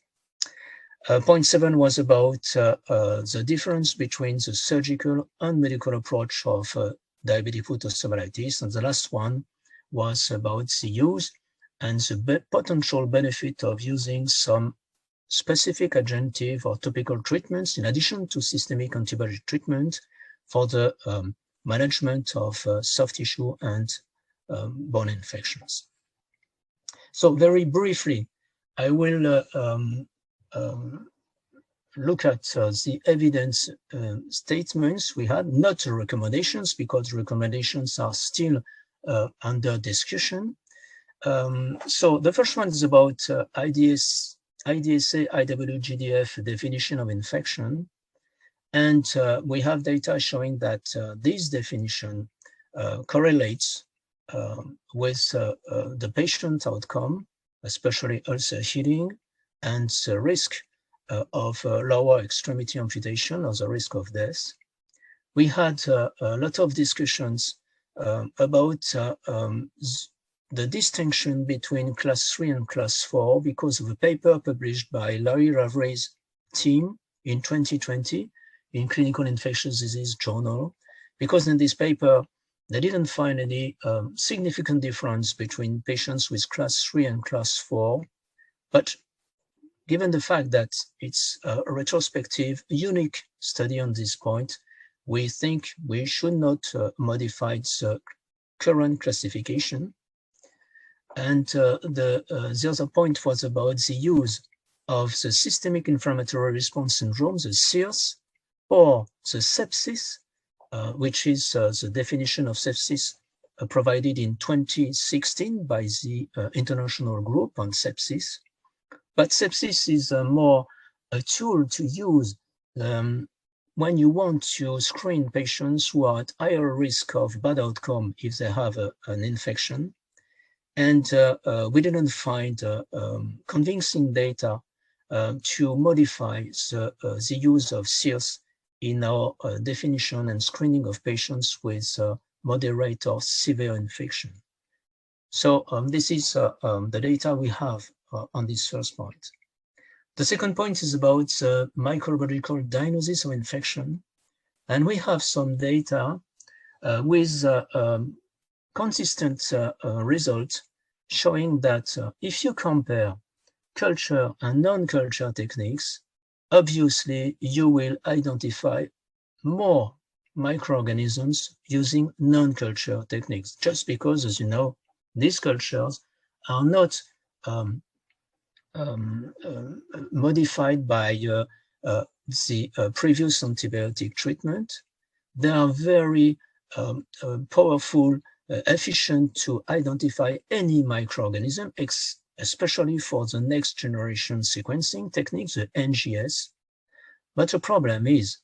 Point 7 was about the difference between the surgical and medical approach of diabetic foot osteomyelitis. And the last one was about the use and the potential benefit of using some specific adjunctive or topical treatments in addition to systemic antibiotic treatment for the management of soft tissue and bone infections. So very briefly, I will look at the evidence statements we had, not recommendations, because recommendations are still under discussion. So the first one is about IDSA IWGDF definition of infection. And we have data showing that this definition correlates with the patient outcome, especially ulcer healing, and the risk of lower extremity amputation or the risk of death. We had a lot of discussions about the distinction between class 3 and class 4 because of a paper published by Larry Lavray's team in 2020 in Clinical Infectious Disease Journal, because in this paper, they didn't find any significant difference between patients with class 3 and class 4. But given the fact that it's a retrospective, unique study on this point, we think we should not modify the current classification. And the other point was about the use of the systemic inflammatory response syndrome, the SIRS, or the sepsis, which is the definition of sepsis provided in 2016 by the International Group on Sepsis. But sepsis is more a tool to use when you want to screen patients who are at higher risk of bad outcome if they have an infection. And we didn't find convincing data to modify the use of SIRS in our definition and screening of patients with moderate or severe infection. So this is the data we have on this first point. The second point is about microbiological diagnosis of infection. And we have some data with consistent results showing that if you compare culture and non-culture techniques, obviously you will identify more microorganisms using non-culture techniques, just because, as you know, these cultures are not modified by the previous antibiotic treatment. They are very powerful, efficient to identify any microorganism, especially for the next generation sequencing techniques, the NGS. But the problem is,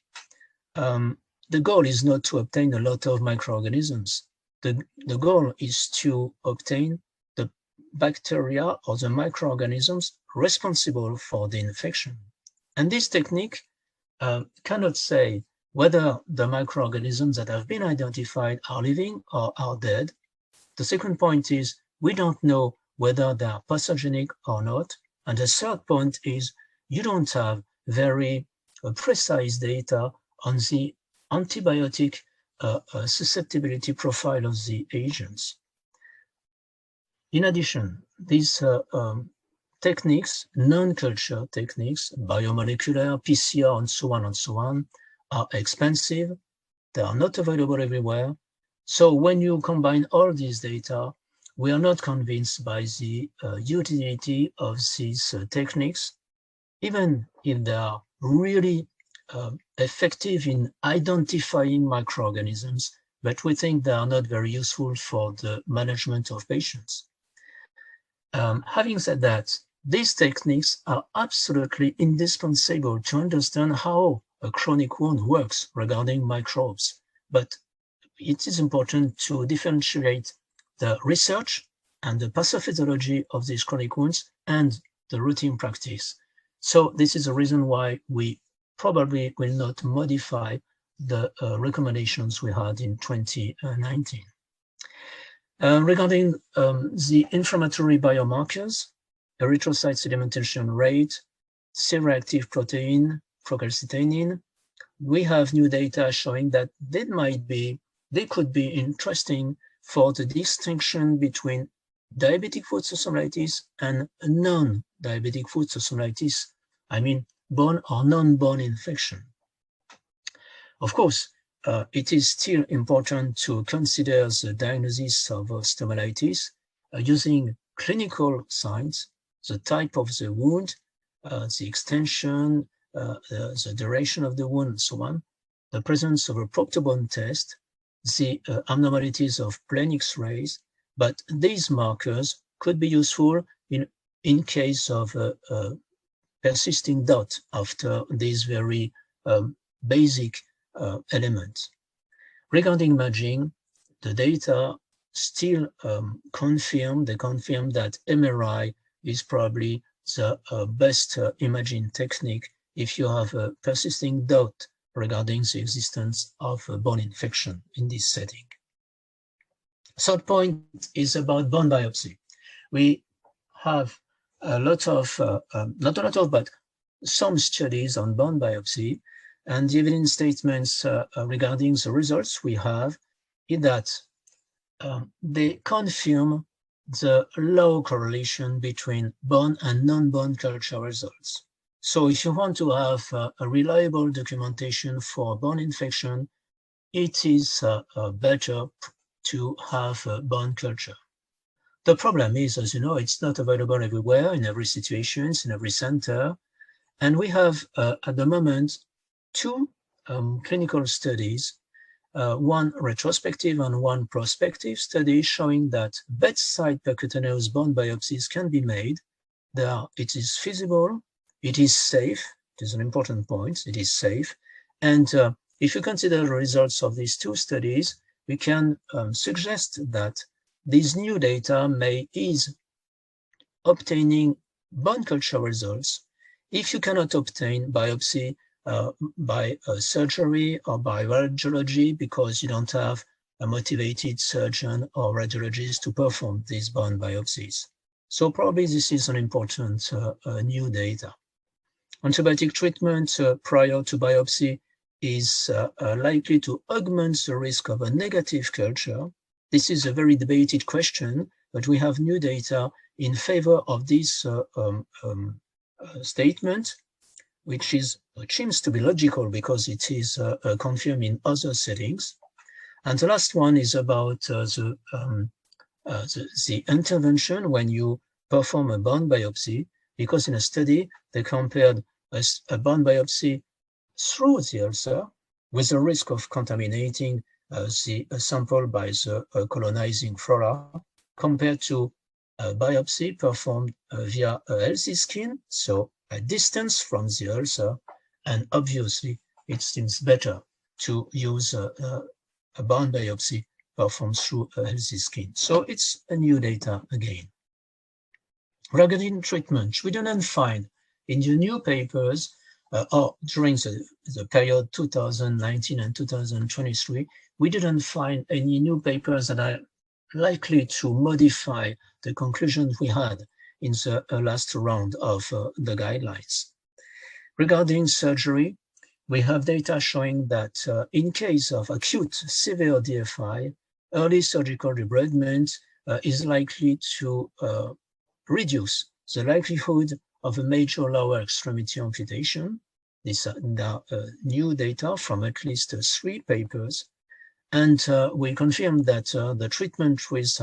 the goal is not to obtain a lot of microorganisms. The goal is to obtain the bacteria or the microorganisms responsible for the infection. And this technique cannot say whether the microorganisms that have been identified are living or are dead. The second point is we don't know whether they are pathogenic or not. And the third point is you don't have very precise data on the antibiotic susceptibility profile of the agents. In addition, these techniques, non-culture techniques, biomolecular, PCR, and so on, are expensive. They are not available everywhere. So when you combine all these data, we are not convinced by the utility of these techniques, even if they are really effective in identifying microorganisms, but we think they are not very useful for the management of patients. Having said that, these techniques are absolutely indispensable to understand how a chronic wound works regarding microbes. But it is important to differentiate the research and the pathophysiology of these chronic wounds and the routine practice. So this is a reason why we probably will not modify the recommendations we had in 2019. Regarding the inflammatory biomarkers, erythrocyte sedimentation rate, C-reactive protein, procalcitonin, we have new data showing that they could be interesting for the distinction between diabetic foot ulceritis and non-diabetic foot ulceritis, I mean bone or non-bone infection. Of course, it is still important to consider the diagnosis of osteomyelitis using clinical signs, the type of the wound, the extension, the duration of the wound, and so on, the presence of a proctobone test, the abnormalities of plain X-rays, but these markers could be useful in case of persisting doubt after these very basic elements. Regarding imaging, the data still confirm that MRI is probably the best imaging technique if you have a persisting doubt regarding the existence of a bone infection in this setting. Third point is about bone biopsy. We have not a lot of, but some studies on bone biopsy, and the evidence statements regarding the results we have is that they confirm the low correlation between bone and non-bone culture results. So if you want to have a reliable documentation for bone infection, it is better to have bone culture. The problem is, as you know, it's not available everywhere, in every situation, in every center. And we have, at the moment, two clinical studies, one retrospective and one prospective study showing that bedside percutaneous bone biopsies can be made it is feasible, it is safe. It is an important point. It is safe. And if you consider the results of these two studies, we can suggest that these new data may ease obtaining bone culture results if you cannot obtain biopsy by surgery or by radiology because you don't have a motivated surgeon or radiologist to perform these bone biopsies. So probably this is an important new data. Antibiotic treatment prior to biopsy is likely to augment the risk of a negative culture. This is a very debated question, but we have new data in favor of this statement, which seems to be logical because it is confirmed in other settings. And the last one is about the intervention when you perform a bone biopsy, because in a study, they compared a bone biopsy through the ulcer with the risk of contaminating the sample by the colonizing flora compared to a biopsy performed via a healthy skin, so a distance from the ulcer, and obviously it seems better to use a bone biopsy performed through a healthy skin. So it's a new data again. Regarding treatment, we didn't find in the new papers or during the period 2019 and 2023, we didn't find any new papers that are likely to modify the conclusions we had in the last round of the guidelines. Regarding surgery, we have data showing that in case of acute severe DFI, early surgical debridement is likely to reduce the likelihood of a major lower extremity amputation. These are new data from at least 3 papers. And we confirm that the treatment with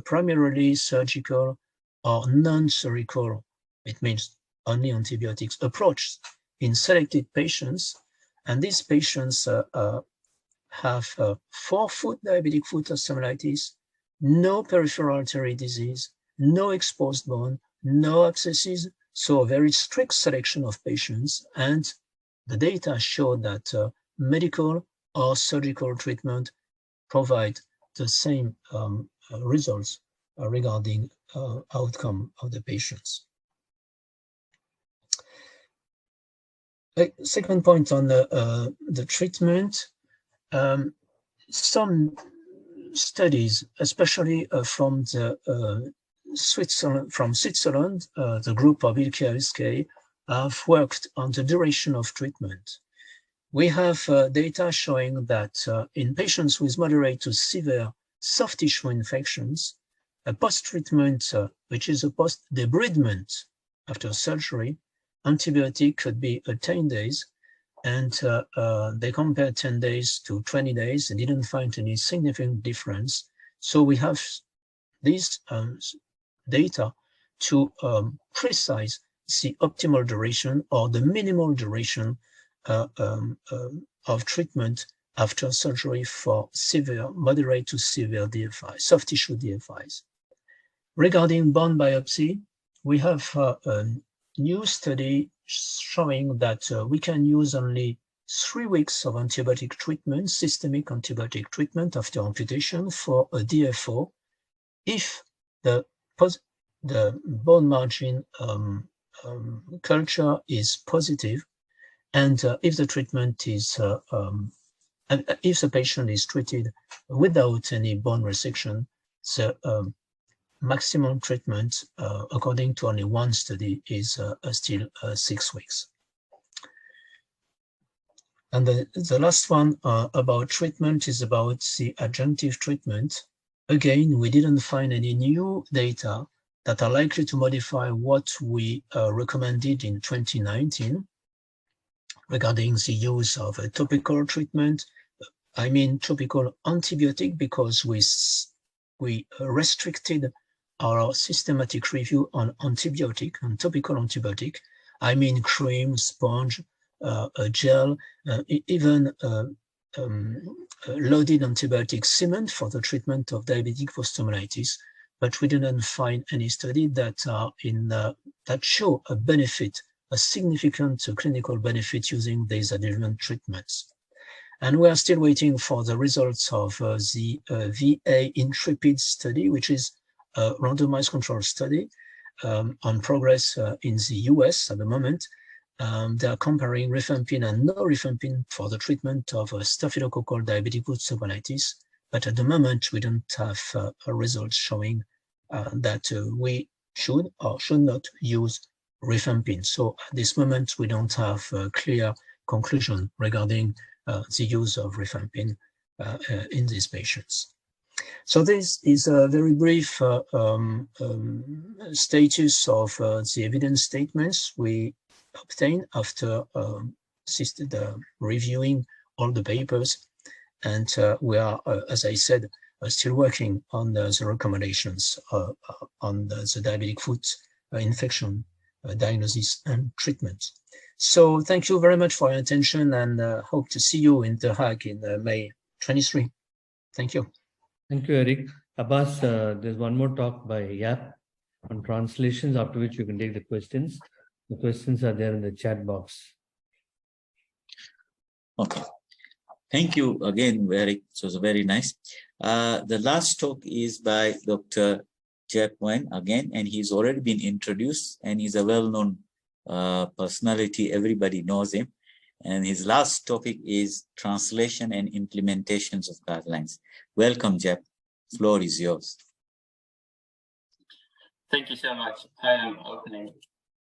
primarily surgical or non-surgical, it means only antibiotics approach in selected patients. And these patients have 4-foot diabetic foot osteomyelitis, no peripheral artery disease, no exposed bone, no abscesses, so a very strict selection of patients. And the data show that medical or surgical treatment provide the same results regarding outcome of the patients. Second point on the treatment, some studies, especially from Switzerland, the group of ILK have worked on the duration of treatment. We have data showing that in patients with moderate to severe soft tissue infections, a post-treatment, which is a post-debridement after surgery, antibiotic could be 10 days, and they compared 10 days to 20 days and didn't find any significant difference. So we have these data to precise the optimal duration or the minimal duration of treatment after surgery for severe, moderate to severe DFI, soft tissue DFIs. Regarding bone biopsy, we have a new study showing that we can use only 3 weeks of antibiotic treatment, systemic antibiotic treatment after amputation for a DFO if the bone margin culture is positive, and if the treatment is, if the patient is treated without any bone resection, the maximum treatment, according to only one study, is still 6 weeks. And the last one about treatment is about the adjunctive treatment. Again, we didn't find any new data that are likely to modify what we recommended in 2019 regarding the use of a topical treatment. I mean topical antibiotic, because we restricted our systematic review on antibiotic and topical antibiotic. I mean cream, sponge, a gel, even loaded antibiotic cement for the treatment of diabetic osteomyelitis. but we didn't find any study that are that show a benefit, a significant clinical benefit using these adjuvant treatments. And we are still waiting for the results of the VA Intrepid study, which is a randomized control study on progress in the US at the moment. They are comparing rifampin and no rifampin for the treatment of staphylococcal diabetic foot cellulitis. But at the moment, we don't have a result showing that we should or should not use rifampin. So at this moment, we don't have a clear conclusion regarding the use of rifampin in these patients. So this is a very brief status of the evidence statements we obtained after reviewing all the papers. And we are, as I said, still working on the recommendations on the diabetic foot infection diagnosis and treatment. So thank you very much for your attention, and hope to see you in The Hague in May 23. Thank you.
Thank you, Eric. Abbas, there's one more talk by Yap on translations, after which you can take the questions. The questions are there in the chat box.
Okay. Thank you again, Eric. It was very nice. The last talk is by Dr. Jack Wen again, and he's already been introduced, and he's a well-known personality. Everybody knows him. And his last topic is translation and implementations of guidelines. Welcome, Jack. The floor is yours.
Thank you so much. I am opening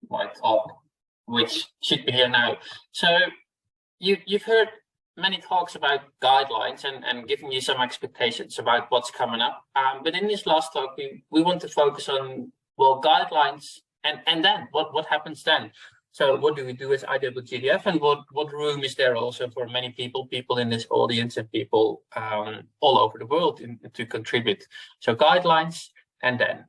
my talk, which should be here now. So you've heard many talks about guidelines and giving you some expectations about what's coming up. But in this last talk, we want to focus on, well, guidelines and then what happens then? So what do we do as IWGDF, and what room is there also for many people in this audience and people all over the world to contribute? So guidelines and then.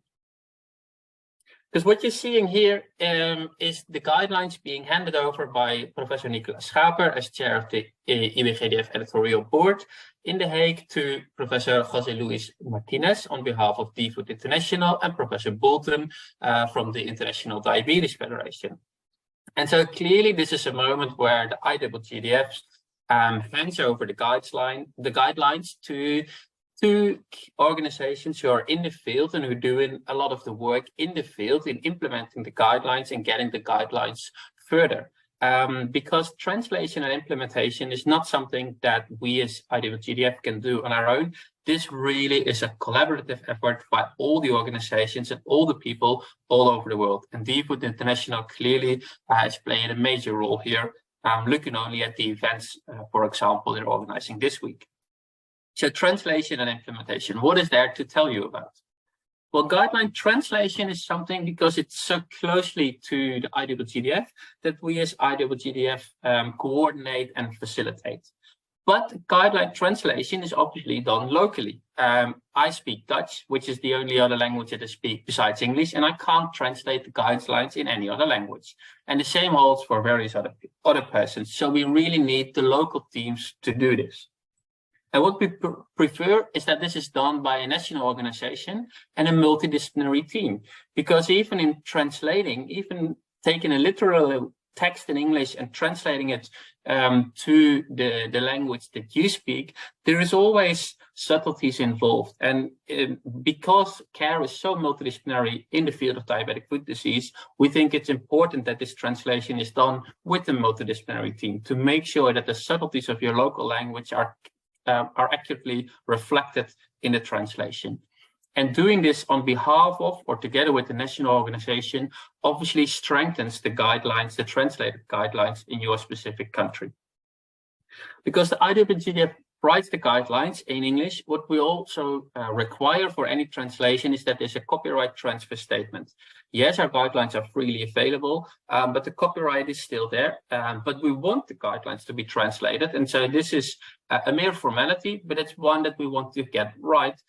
Because what you're seeing here is the guidelines being handed over by Professor Nicolas Schaper as chair of the IWGDF editorial board in The Hague to Professor José Luis Martinez on behalf of DFOOD International and Professor Bolton from the International Diabetes Federation. And so clearly this is a moment where the IWGDF hands over the guidelines to organizations who are in the field and who are doing a lot of the work in the field in implementing the guidelines and getting the guidelines further. Because translation and implementation is not something that we as IWGDF can do on our own. This really is a collaborative effort by all the organizations and all the people all over the world. And DFOOD International clearly is playing a major role here, looking only at the events, for example, they're organizing this week. So translation and implementation, what is there to tell you about? Well, guideline translation is something, because it's so closely to the IWGDF, that we as IWGDF coordinate and facilitate. But guideline translation is obviously done locally. I speak Dutch, which is the only other language that I speak besides English, and I can't translate the guidelines in any other language. And the same holds for various other persons. So we really need the local teams to do this. And what we prefer is that this is done by a national organization and a multidisciplinary team, because even in translating, even taking a literal text in English and translating it to the language that you speak, there is always subtleties involved. And because care is so multidisciplinary in the field of diabetic foot disease, we think it's important that this translation is done with a multidisciplinary team to make sure that the subtleties of your local language are accurately reflected in the translation. And doing this on behalf of or together with the national organization obviously strengthens the guidelines, the translated guidelines in your specific country. Because the IWGDF writes the guidelines in English, what we also require for any translation is that there's a copyright transfer statement. Yes, our guidelines are freely available, but the copyright is still there. But we want the guidelines to be translated. And so this is a mere formality, but it's one that we want to get right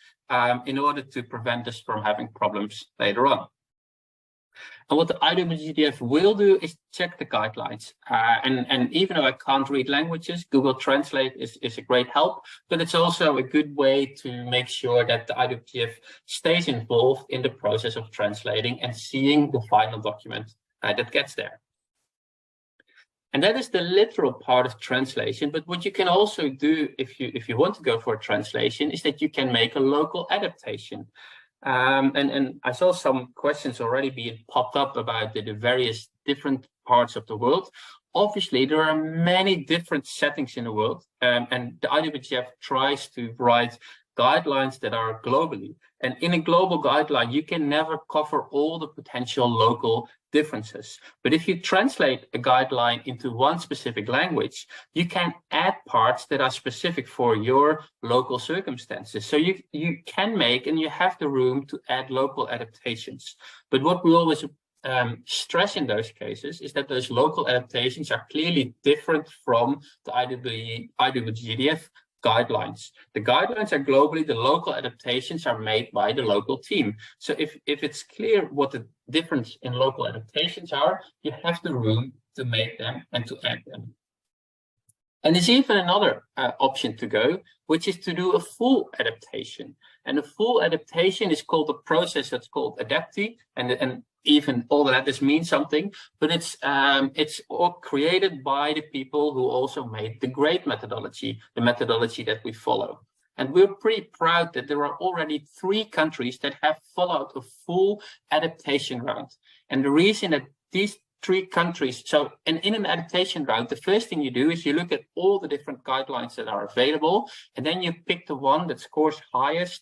in order to prevent us from having problems later on. And what the IWGDF will do is check the guidelines. And even though I can't read languages, Google Translate is a great help, but it's also a good way to make sure that the IWGDF stays involved in the process of translating and seeing the final document that gets there. And that is the literal part of translation. But what you can also do if you want to go for a translation is that you can make a local adaptation. And I saw some questions already being popped up about the various different parts of the world. Obviously, there are many different settings in the world, and the IWGF tries to write guidelines that are globally. And in a global guideline, you can never cover all the potential local differences. But if you translate a guideline into one specific language, you can add parts that are specific for your local circumstances. So you can make, and you have the room to add local adaptations. But what we always stress in those cases is that those local adaptations are clearly different from the IWGDF guidelines. The guidelines are globally, the local adaptations are made by the local team. So if it's clear what the difference in local adaptations are, you have the room to make them and to add them. And there's even another option to go, which is to do a full adaptation. And a full adaptation is called a process that's called adaptee, and even all of that does mean something, but it's all created by the people who also made the GREAT methodology, the methodology that we follow. And we're pretty proud that there are already 3 countries that have followed a full adaptation round. And the reason that these 3 countries, so in an adaptation round, the first thing you do is you look at all the different guidelines that are available, and then you pick the one that scores highest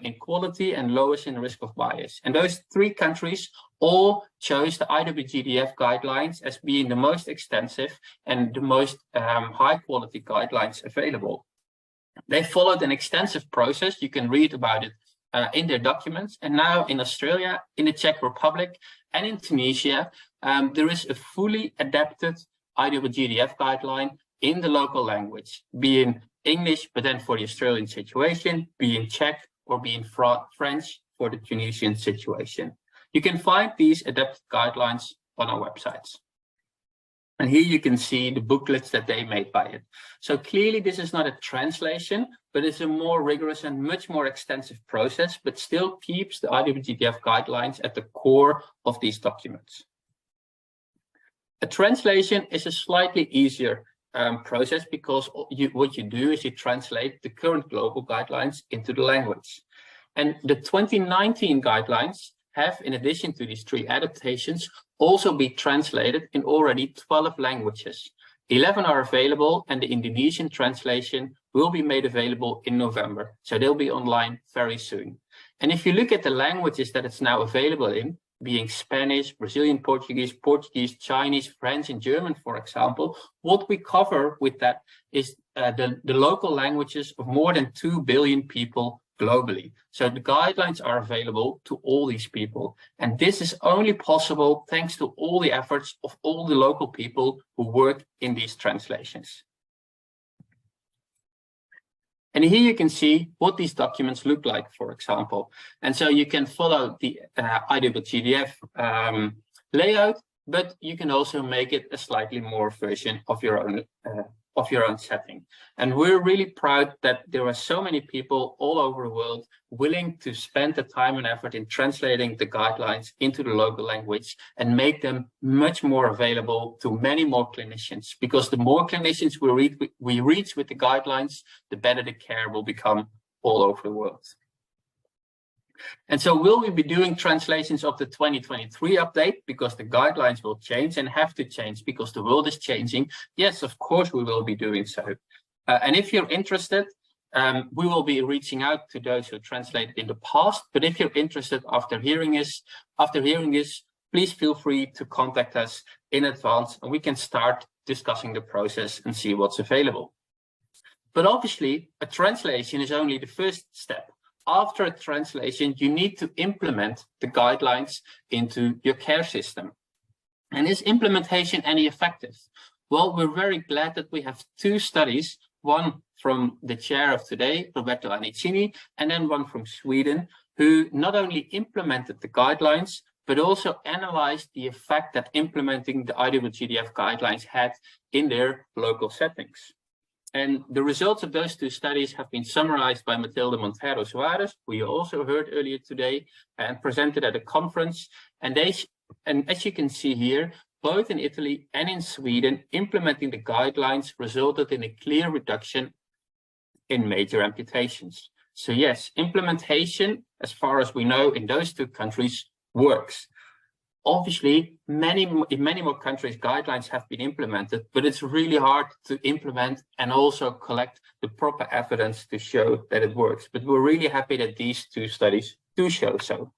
in quality and lowest in risk of bias. And those 3 countries all chose the IWGDF guidelines as being the most extensive and the most high quality guidelines available. They followed an extensive process. You can read about it in their documents. And now in Australia, in the Czech Republic, and in Tunisia, there is a fully adapted IWGDF guideline in the local language, being English, but then for the Australian situation, being Czech, or being French for the Tunisian situation. You can find these adapted guidelines on our websites. And here you can see the booklets that they made by it. So clearly this is not a translation, but it's a more rigorous and much more extensive process, but still keeps the IWGDF guidelines at the core of these documents. A translation is a slightly easier process because what you do is you translate the current global guidelines into the language. And the 2019 guidelines have, in addition to these 3 adaptations, also been translated in already 12 languages. 11 are available, and the Indonesian translation will be made available in November. So they'll be online very soon. And if you look at the languages that it's now available in, being Spanish, Brazilian Portuguese, Chinese, French, and German, for example, what we cover with that is the local languages of more than 2 billion people globally. So the guidelines are available to all these people. And this is only possible thanks to all the efforts of all the local people who work in these translations. And here you can see what these documents look like, for example. And so you can follow the IWGDF layout, but you can also make it a slightly more version of your own setting. And we're really proud that there are so many people all over the world willing to spend the time and effort in translating the guidelines into the local language and make them much more available to many more clinicians, because the more clinicians we reach with the guidelines, the better the care will become all over the world. And so will we be doing translations of the 2023 update because the guidelines will change and have to change because the world is changing? Yes, of course we will be doing so. And if you're interested, we will be reaching out to those who translated in the past. But if you're interested after hearing this, please feel free to contact us in advance and we can start discussing the process and see what's available. But obviously, a translation is only the first step. After a translation, you need to implement the guidelines into your care system. And is implementation any effective? Well, we're very glad that we have 2 studies, one from the chair of today, Roberto Anicini, and then one from Sweden, who not only implemented the guidelines, but also analyzed the effect that implementing the IWGDF guidelines had in their local settings. And the results of those two studies have been summarized by Matilde Montero Soares, who you also heard earlier today, and presented at a conference. And as you can see here, both in Italy and in Sweden, implementing the guidelines resulted in a clear reduction in major amputations. So yes, implementation, as far as we know, in those two countries works. Obviously, in many more countries, guidelines have been implemented, but it's really hard to implement and also collect the proper evidence to show that it works. But we're really happy that these two studies do show so.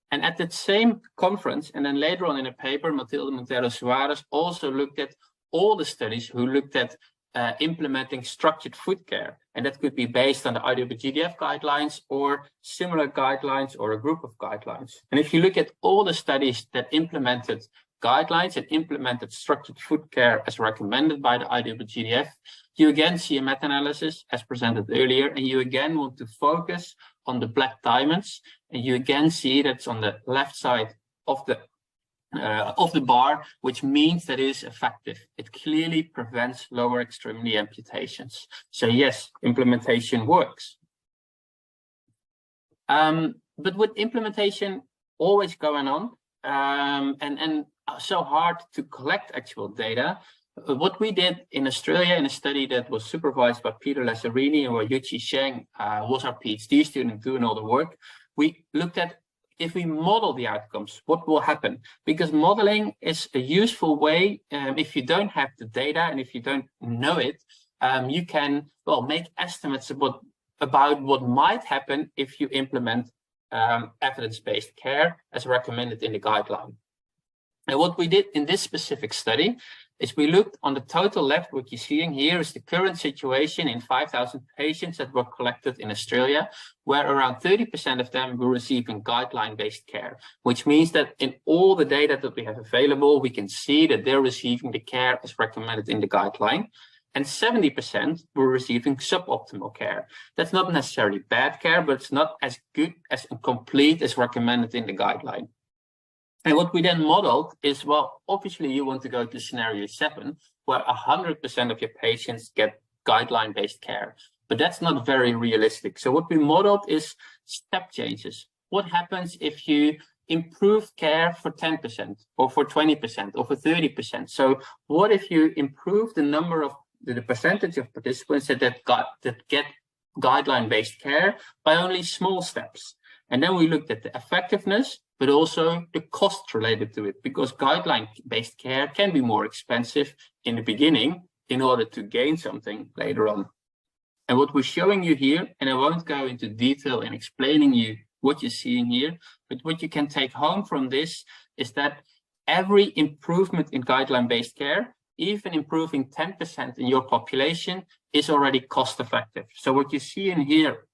And at that same conference, and then later on in a paper, Matilde Montero Soares also looked at all the studies who looked at implementing structured foot care. And that could be based on the IWGDF guidelines or similar guidelines or a group of guidelines. And if you look at all the studies that implemented guidelines and implemented structured foot care as recommended by the IWGDF, you again see a meta-analysis as presented earlier, and you again want to focus on the black diamonds, and you again see that's on the left side of the bar, which means that it is effective. It clearly prevents lower extremity amputations. So yes, implementation works. But with implementation always going on and so hard to collect actual data, what we did in Australia in a study that was supervised by Peter Lazzarini and where Yuqi Sheng was our PhD student doing all the work, we looked at if we model the outcomes, what will happen? Because modeling is a useful way. If you don't have the data and if you don't know it, you can, well, make estimates about what might happen if you implement evidence-based care as recommended in the guideline. And what we did in this specific study is we looked on the total left. What you're seeing here is the current situation in 5,000 patients that were collected in Australia, where around 30% of them were receiving guideline-based care, which means that in all the data that we have available, we can see that they're receiving the care as recommended in the guideline, and 70% were receiving suboptimal care. That's not necessarily bad care, but it's not as good as complete as recommended in the guideline. And what we then modeled is, well, obviously you want to go to scenario 7, where 100% of your patients get guideline-based care, but that's not very realistic. So what we modeled is step changes. What happens if you improve care for 10% or for 20% or for 30%? So what if you improve the number of the percentage of participants that get guideline-based care by only small steps? And then we looked at the effectiveness, but also the cost related to it, because guideline-based care can be more expensive in the beginning in order to gain something later on. And what we're showing you here, and I won't go into detail in explaining you what you're seeing here, but what you can take home from this is that every improvement in guideline-based care, even improving 10% in your population, is already cost-effective. So what you see in here,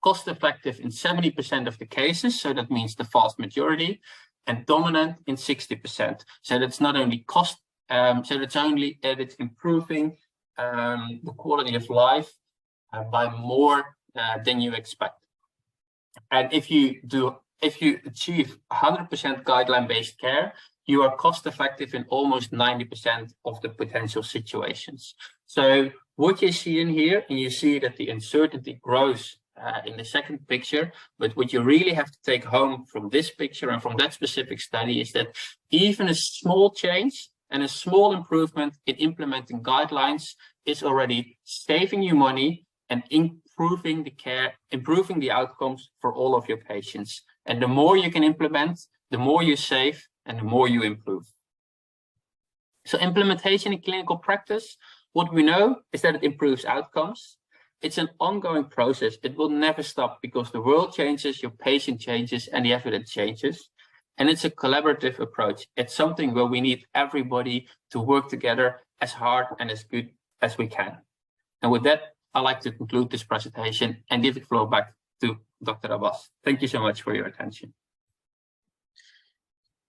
cost-effective in 70% of the cases, so that means the vast majority, and dominant in 60%. So that's not only cost, it's improving the quality of life by more than you expect. And if you achieve 100% guideline-based care, you are cost-effective in almost 90% of the potential situations. So what you see in here, and you see that the uncertainty grows in the second picture, but what you really have to take home from this picture and from that specific study is that even a small change and a small improvement in implementing guidelines is already saving you money and improving the care, improving the outcomes for all of your patients. And the more you can implement, the more you save and the more you improve. So implementation in clinical practice, what we know is that it improves outcomes. It's an ongoing process. It will never stop because the world changes, your patient changes, and the evidence changes. And it's a collaborative approach. It's something where we need everybody to work together as hard and as good as we can. And with that, I'd like to conclude this presentation and give the floor back to Dr. Abbas. Thank you so much for your attention.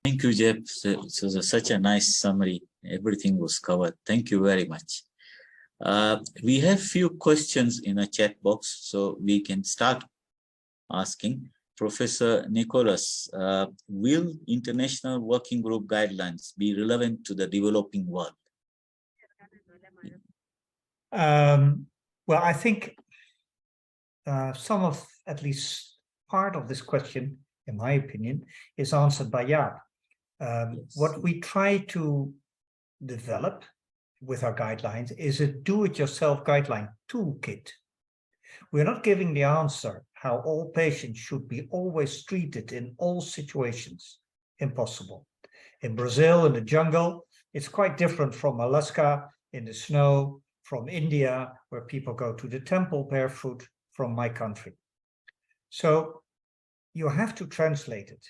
Thank you, Jeff. So such a nice summary. Everything was covered. Thank you very much. We have few questions in a chat box, so we can start asking. Professor Nicholas, will international working group guidelines be relevant to the developing world?
Well, I think some of, at least part of this question, in my opinion, is answered by Jaap.
Yes.
What we try to develop with our guidelines is a do-it-yourself guideline toolkit. We're not giving the answer how all patients should be always treated in all situations. Impossible. In Brazil, in the jungle, it's quite different from Alaska, in the snow, from India, where people go to the temple barefoot, from my country. So you have to translate it.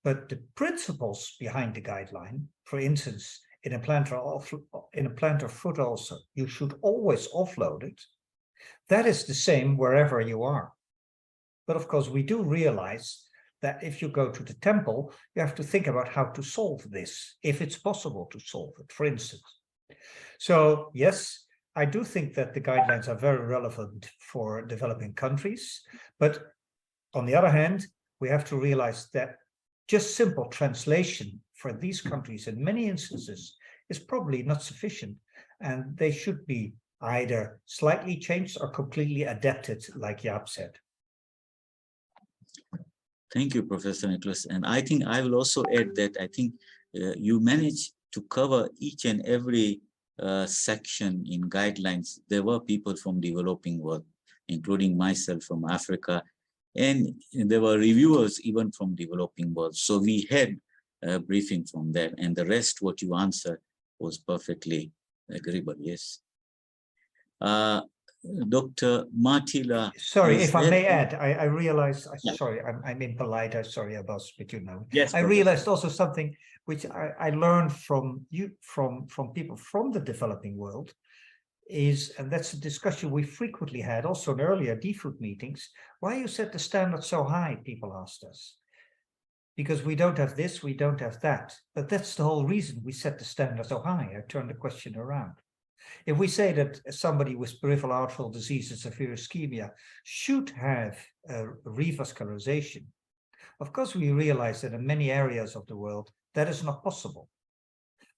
But the principles behind the guideline, for instance, in a plantar foot ulcer, you should always offload it. That is the same wherever you are. But of course, we do realize that if you go to the temple, you have to think about how to solve this, if it's possible to solve it, for instance. So yes, I do think that the guidelines are very relevant for developing countries. But on the other hand, we have to realize that just simple translation for these countries in many instances is probably not sufficient. And they should be either slightly changed or completely adapted, like Jaap said.
Thank you, Professor Nicholas. And I think I will also add that I think you managed to cover each and every section in guidelines. There were people from developing world, including myself from Africa, and there were reviewers even from developing world. So we had a briefing from there, and the rest, what you answered, was perfectly agreeable. Yes. Dr. Martila.
Sorry, if I may add, I realized,
Yeah.
sorry, I'm impolite, I'm sorry about spit you now.
Yes,
I
Professor.
realized also something which I learned from you, from people from the developing world, is, and that's a discussion we frequently had also in earlier DFOOD meetings, why you set the standard so high, people asked us. Because we don't have this, we don't have that. But that's the whole reason we set the standard so high. I turned the question around. If we say that somebody with peripheral artery disease and severe ischemia should have a revascularization, of course we realize that in many areas of the world that is not possible.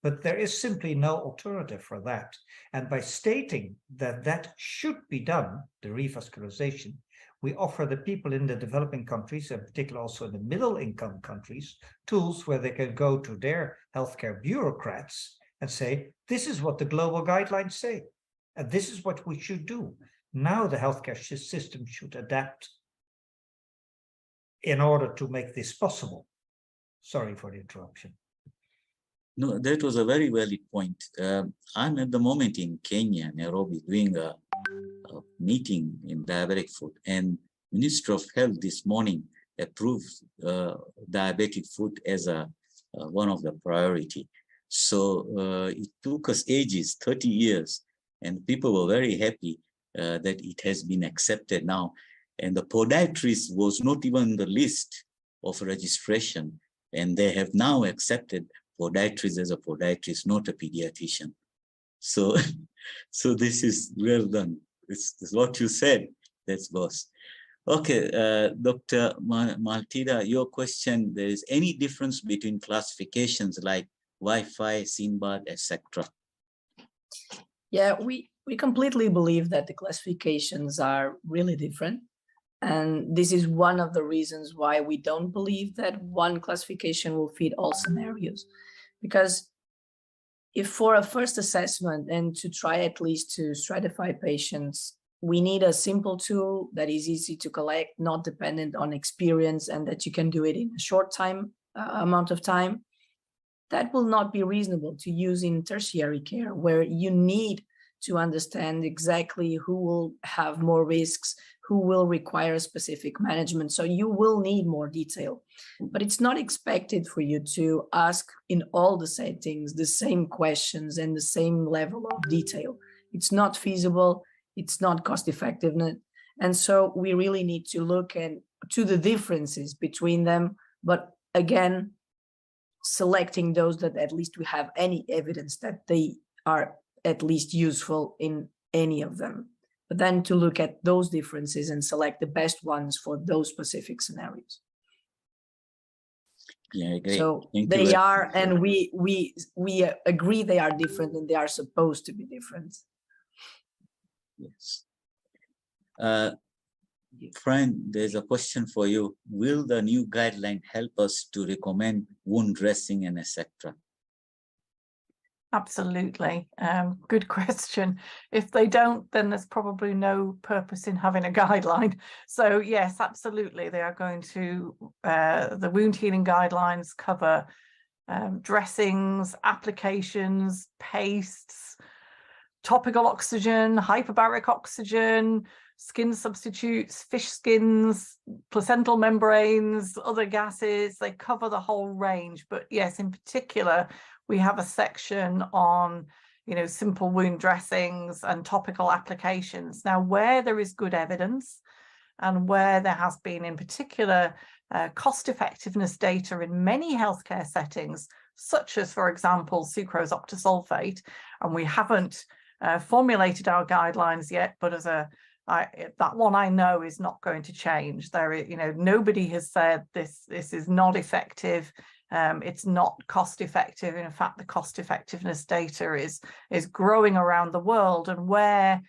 But there is simply no alternative for that. And by stating that that should be done, the revascularization, we offer the people in the developing countries, and particularly also in the middle income countries, tools where they can go to their healthcare bureaucrats and say, this is what the global guidelines say, and this is what we should do. Now the healthcare system should adapt in order to make this possible. Sorry for the interruption.
No, that was a very valid point. I'm at the moment in Kenya, Nairobi, doing a meeting in diabetic foot, and Minister of Health this morning approved diabetic foot as one of the priority. So it took us ages, 30 years, and people were very happy that it has been accepted now. And the podiatrist was not even on the list of registration, and they have now accepted podiatrist as a podiatrist, not a pediatrician. So, so this is well done. It's what you said. That's boss. Okay, Dr. Maltida, your question: there is any difference between classifications like Wi-Fi, SINBAD, etc.?
Yeah, we completely believe that the classifications are really different. And this is one of the reasons why we don't believe that one classification will fit all scenarios. Because if for a first assessment and to try at least to stratify patients, we need a simple tool that is easy to collect, not dependent on experience, and that you can do it in a short amount of time, that will not be reasonable to use in tertiary care, where you need to understand exactly who will have more risks, who will require specific management. So you will need more detail, but it's not expected for you to ask in all the settings the same questions and the same level of detail. It's not feasible, it's not cost effective. And so we really need to look to the differences between them, but again, selecting those that at least we have any evidence that they are at least useful in any of them, but then to look at those differences and select the best ones for those specific scenarios.
Yeah, great.
So
Thank you
they
very
are,
much.
and we agree they are different, and they are supposed to be different.
Yes. Friend, there's a question for you. Will the new guideline help us to recommend wound dressing and etc.?
Absolutely. Good question. If they don't, then there's probably no purpose in having a guideline. So yes, absolutely. They are going to, the wound healing guidelines cover dressings, applications, pastes, topical oxygen, hyperbaric oxygen, skin substitutes, fish skins, placental membranes, other gases. They cover the whole range. But yes, in particular, we have a section on, simple wound dressings and topical applications. Now, where there is good evidence and where there has been, in particular, cost effectiveness data in many healthcare settings, such as, for example, sucrose octasulfate, and we haven't formulated our guidelines yet, but as that one I know is not going to change. Nobody has said this is not effective. It's not cost effective. In fact, the cost effectiveness data is growing around the world, and where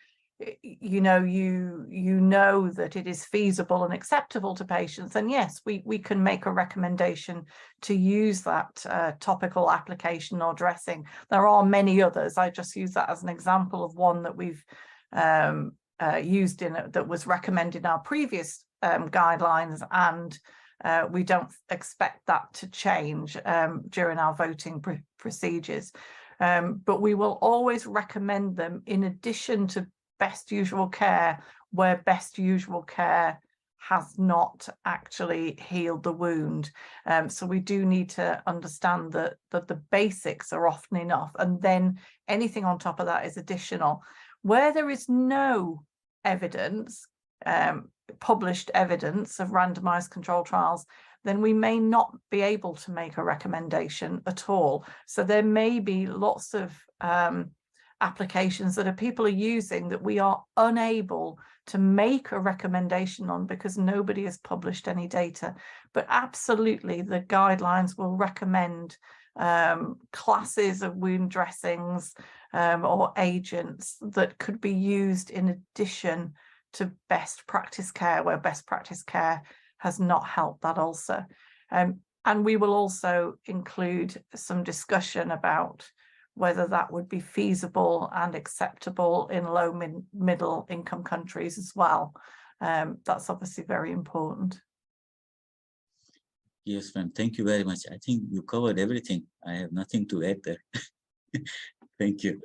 you know that it is feasible and acceptable to patients, and yes, we can make a recommendation to use that topical application or dressing. There are many others. I just use that as an example of one that we've used that was recommended in our previous guidelines, and we don't expect that to change during our voting procedures. But we will always recommend them in addition to best usual care, where best usual care has not actually healed the wound. So we do need to understand that the basics are often enough, and then anything on top of that is additional. Where there is no evidence, published evidence of randomized control trials, then we may not be able to make a recommendation at all. So there may be lots of applications that people are using that we are unable to make a recommendation on because nobody has published any data. But absolutely, the guidelines will recommend classes of wound dressings or agents that could be used in addition to best practice care, where best practice care has not helped that ulcer. And we will also include some discussion about whether that would be feasible and acceptable in low middle income countries as well. That's obviously very important.
Yes, ma'am. Thank you very much. I think you covered everything. I have nothing to add there. Thank you.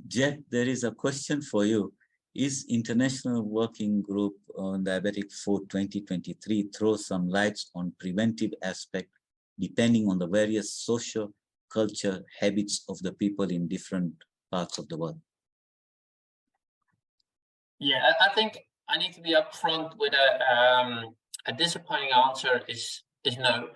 Jack, there is a question for you. Is International Working Group on Diabetic Food 2023 throw some lights on preventive aspect depending on the various social, culture, habits of the people in different parts of the world?
Yeah, I think I need to be upfront with a disappointing answer is no.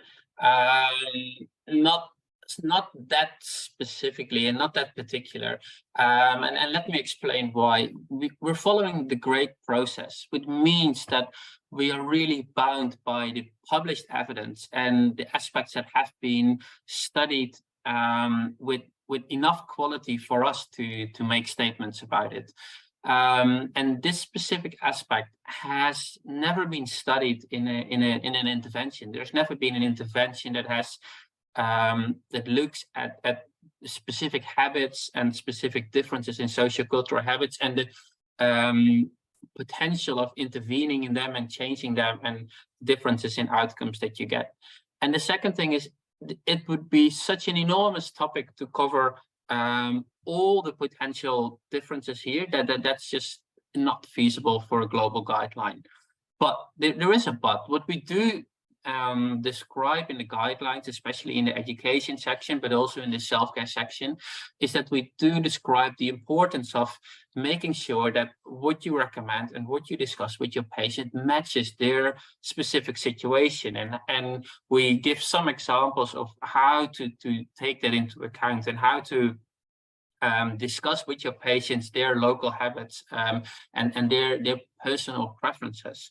Not that specifically and not that particular. And let me explain why. We're following the GREAT process, which means that we are really bound by the published evidence and the aspects that have been studied with enough quality for us to make statements about it. And this specific aspect has never been studied in an intervention. There's never been an intervention that has that looks at specific habits and specific differences in sociocultural habits and the potential of intervening in them and changing them and differences in outcomes that you get. And the second thing is, it would be such an enormous topic to cover all the potential differences here that's just not feasible for a global guideline. But there is a but. What we do describe in the guidelines, especially in the education section, but also in the self-care section, is that we do describe the importance of making sure that what you recommend and what you discuss with your patient matches their specific situation. And we give some examples of how to take that into account and how to discuss with your patients their local habits and their personal preferences,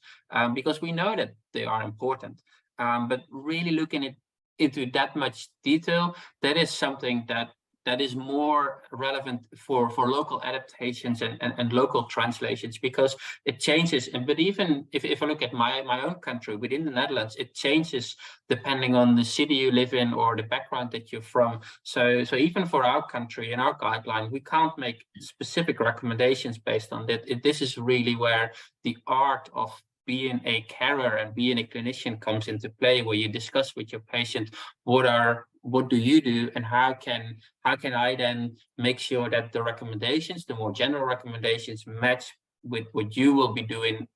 because we know that they are important. but really looking into that much detail, that is something that is more relevant for local adaptations and local translations, because it changes. But even if I look at my own country, within the Netherlands, it changes depending on the city you live in or the background that you're from. So even for our country and our guideline, we can't make specific recommendations based on that. This is really where the art of being a carer and being a clinician comes into play, where you discuss with your patient what do you do, and how can I then make sure that the recommendations, the more general recommendations, match with what you will be doing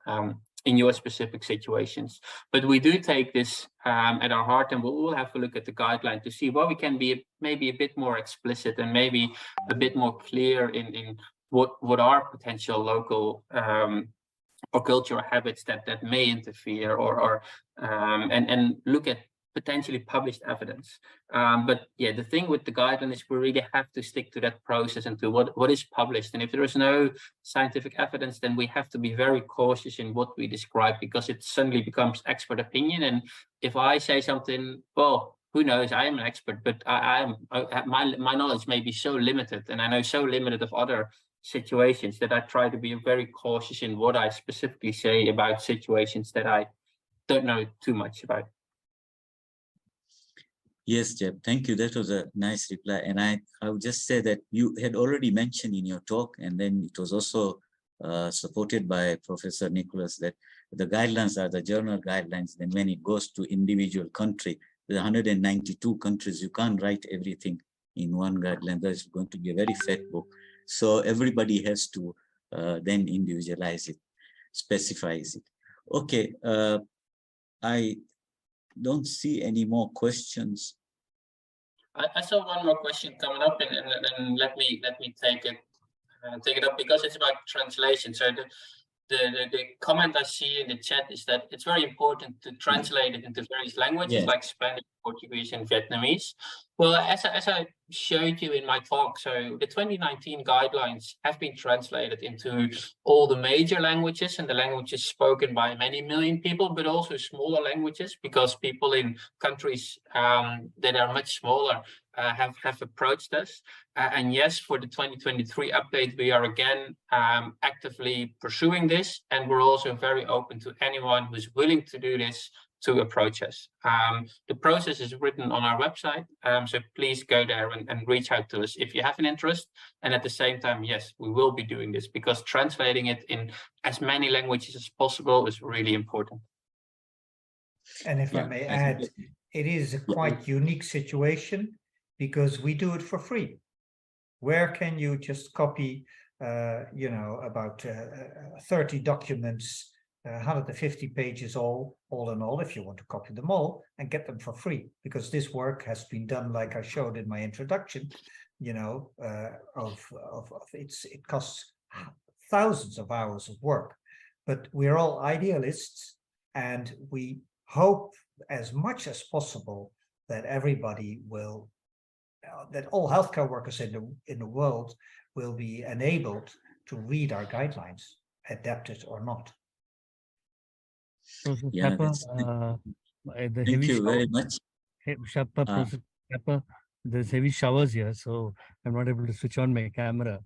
in your specific situations. But we do take this at our heart, and we'll have a look at the guideline to see what we can be maybe a bit more explicit and maybe a bit more clear in what are potential local or cultural habits that may interfere, and look at potentially published evidence. But yeah, the thing with the guideline is we really have to stick to that process and to what is published. And if there is no scientific evidence, then we have to be very cautious in what we describe, because it suddenly becomes expert opinion. And if I say something, well, who knows? I am an expert, but my knowledge may be so limited, and I know so limited of other situations, that I try to be very cautious in what I specifically say about situations that I don't know too much about.
Yes, Jeb, thank you. That was a nice reply. And I would just say that you had already mentioned in your talk, and then it was also supported by Professor Nicholas, that the guidelines are the journal guidelines. Then when it goes to individual country, the 192 countries, you can't write everything in one guideline. There's going to be a very fat book. So everybody has to then individualize it, specifies it. Okay, I don't see any more questions.
I saw one more question coming up, and let me take it up, because it's about translation. So the comment I see in the chat is that it's very important to translate it into various languages, like Spanish, Portuguese, and Vietnamese. Well, as I showed you in my talk, so the 2019 guidelines have been translated into all the major languages and the languages spoken by many million people, but also smaller languages, because people in countries that are much smaller have approached us. And yes, for the 2023 update, we are again actively pursuing this, and we're also very open to anyone who's willing to do this to approach us. The process is written on our website, so please go there and reach out to us if you have an interest. And at the same time, yes, we will be doing this, because translating it in as many languages as possible is really important.
And if I may add, it is a quite unique situation, because we do it for free. Where can you just copy, about 30 documents, 150 pages all in all, if you want to copy them all, and get them for free? Because this work has been done, like I showed in my introduction, it costs thousands of hours of work. But we're all idealists, and we hope as much as possible that everybody will, that all healthcare workers in the world will be enabled to read our guidelines, adapted or not.
Professor
Yeah,
Tapper,
thank you very much.
Professor Tapper, there's heavy showers here, so I'm not able to switch on my camera.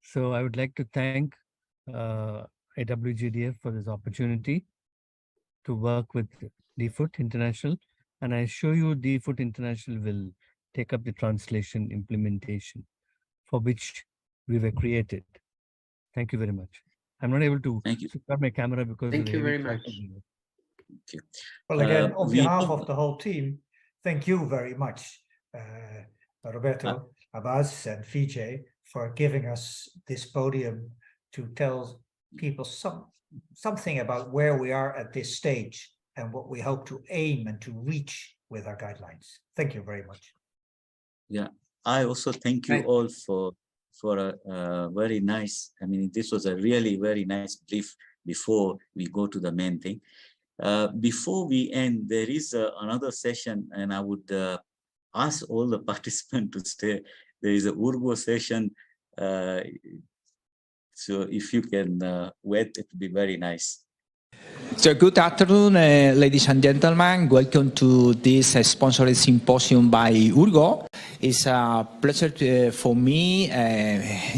So I would like to thank AWGDF for this opportunity to work with DFOOT International, and I assure you DFOOT International will take up the translation implementation for which we were created. Thank you very much. I'm not able to switch on my camera because
thank you very much.
Thank you.
Well, again, on behalf of the whole team, thank you very much, Roberto, Abbas, and Vijay, for giving us this podium to tell people something about where we are at this stage and what we hope to aim and to reach with our guidelines. Thank you very much.
Yeah, I also thank you all for a very nice, I mean, this was a really very nice brief before we go to the main thing. Before we end, there is another session, and I would ask all the participants to stay. There is a Urgo session, so if you can wait, it would be very nice.
So good afternoon, ladies and gentlemen. Welcome to this sponsored symposium by Urgo. It's a pleasure for me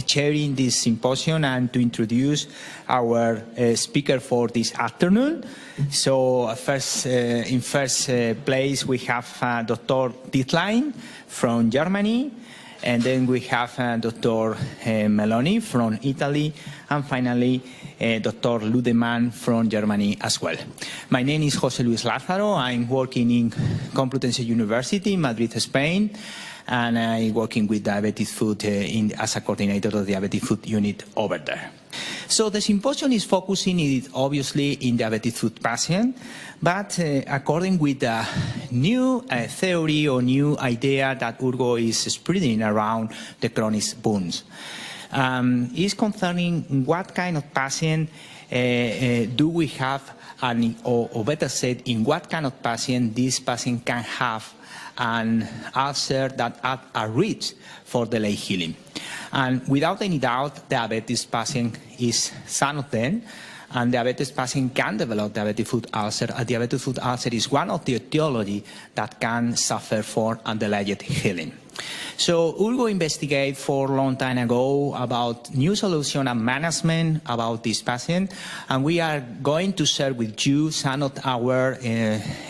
chairing this symposium and to introduce our speaker for this afternoon. So in first place we have Dr. Dietlein from Germany. And then we have Dr. Meloni from Italy, and finally Dr. Ludemann from Germany as well. My name is José Luis Lázaro. I'm working in Complutense University in Madrid, Spain, and I'm working with diabetes food as a coordinator of the diabetes food unit over there. So the symposium is focusing obviously in diabetic foot patient, but according with the new theory or new idea that Urgo is spreading around the chronic wounds. Is concerning what kind of patient do we have, or better said, in what kind of patient this patient can have an ulcer that are at risk for delayed healing. And without any doubt, diabetes patient is some of them, and diabetes patient can develop diabetic foot ulcer. A diabetic foot ulcer is one of the etiology that can suffer for delayed healing. So Urgo investigated for a long time ago about new solution and management about this patient, and we are going to share with you some of our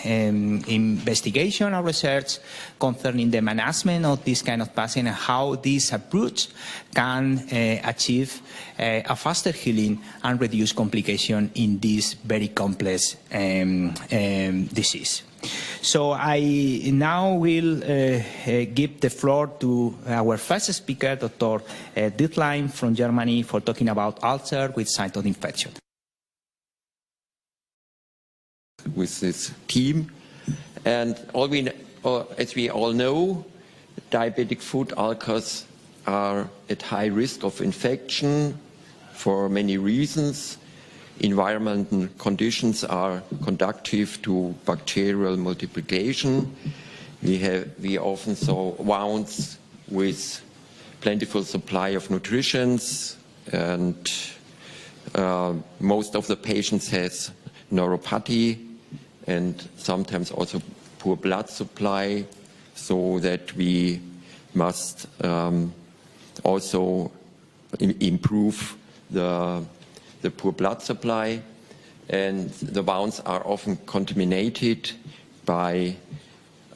investigation and research concerning the management of this kind of patient and how this approach can achieve a faster healing and reduce complication in this very complex disease. So I now will give the floor to our first speaker, Dr. Dietlein from Germany, for talking about ulcer with site of infection.
With this team, and as we all know, diabetic foot ulcers are at high risk of infection for many reasons. Environmental conditions are conducive to bacterial multiplication. We often saw wounds with plentiful supply of nutrients, and most of the patients has neuropathy and sometimes also poor blood supply, so that we must also improve the poor blood supply, and the wounds are often contaminated by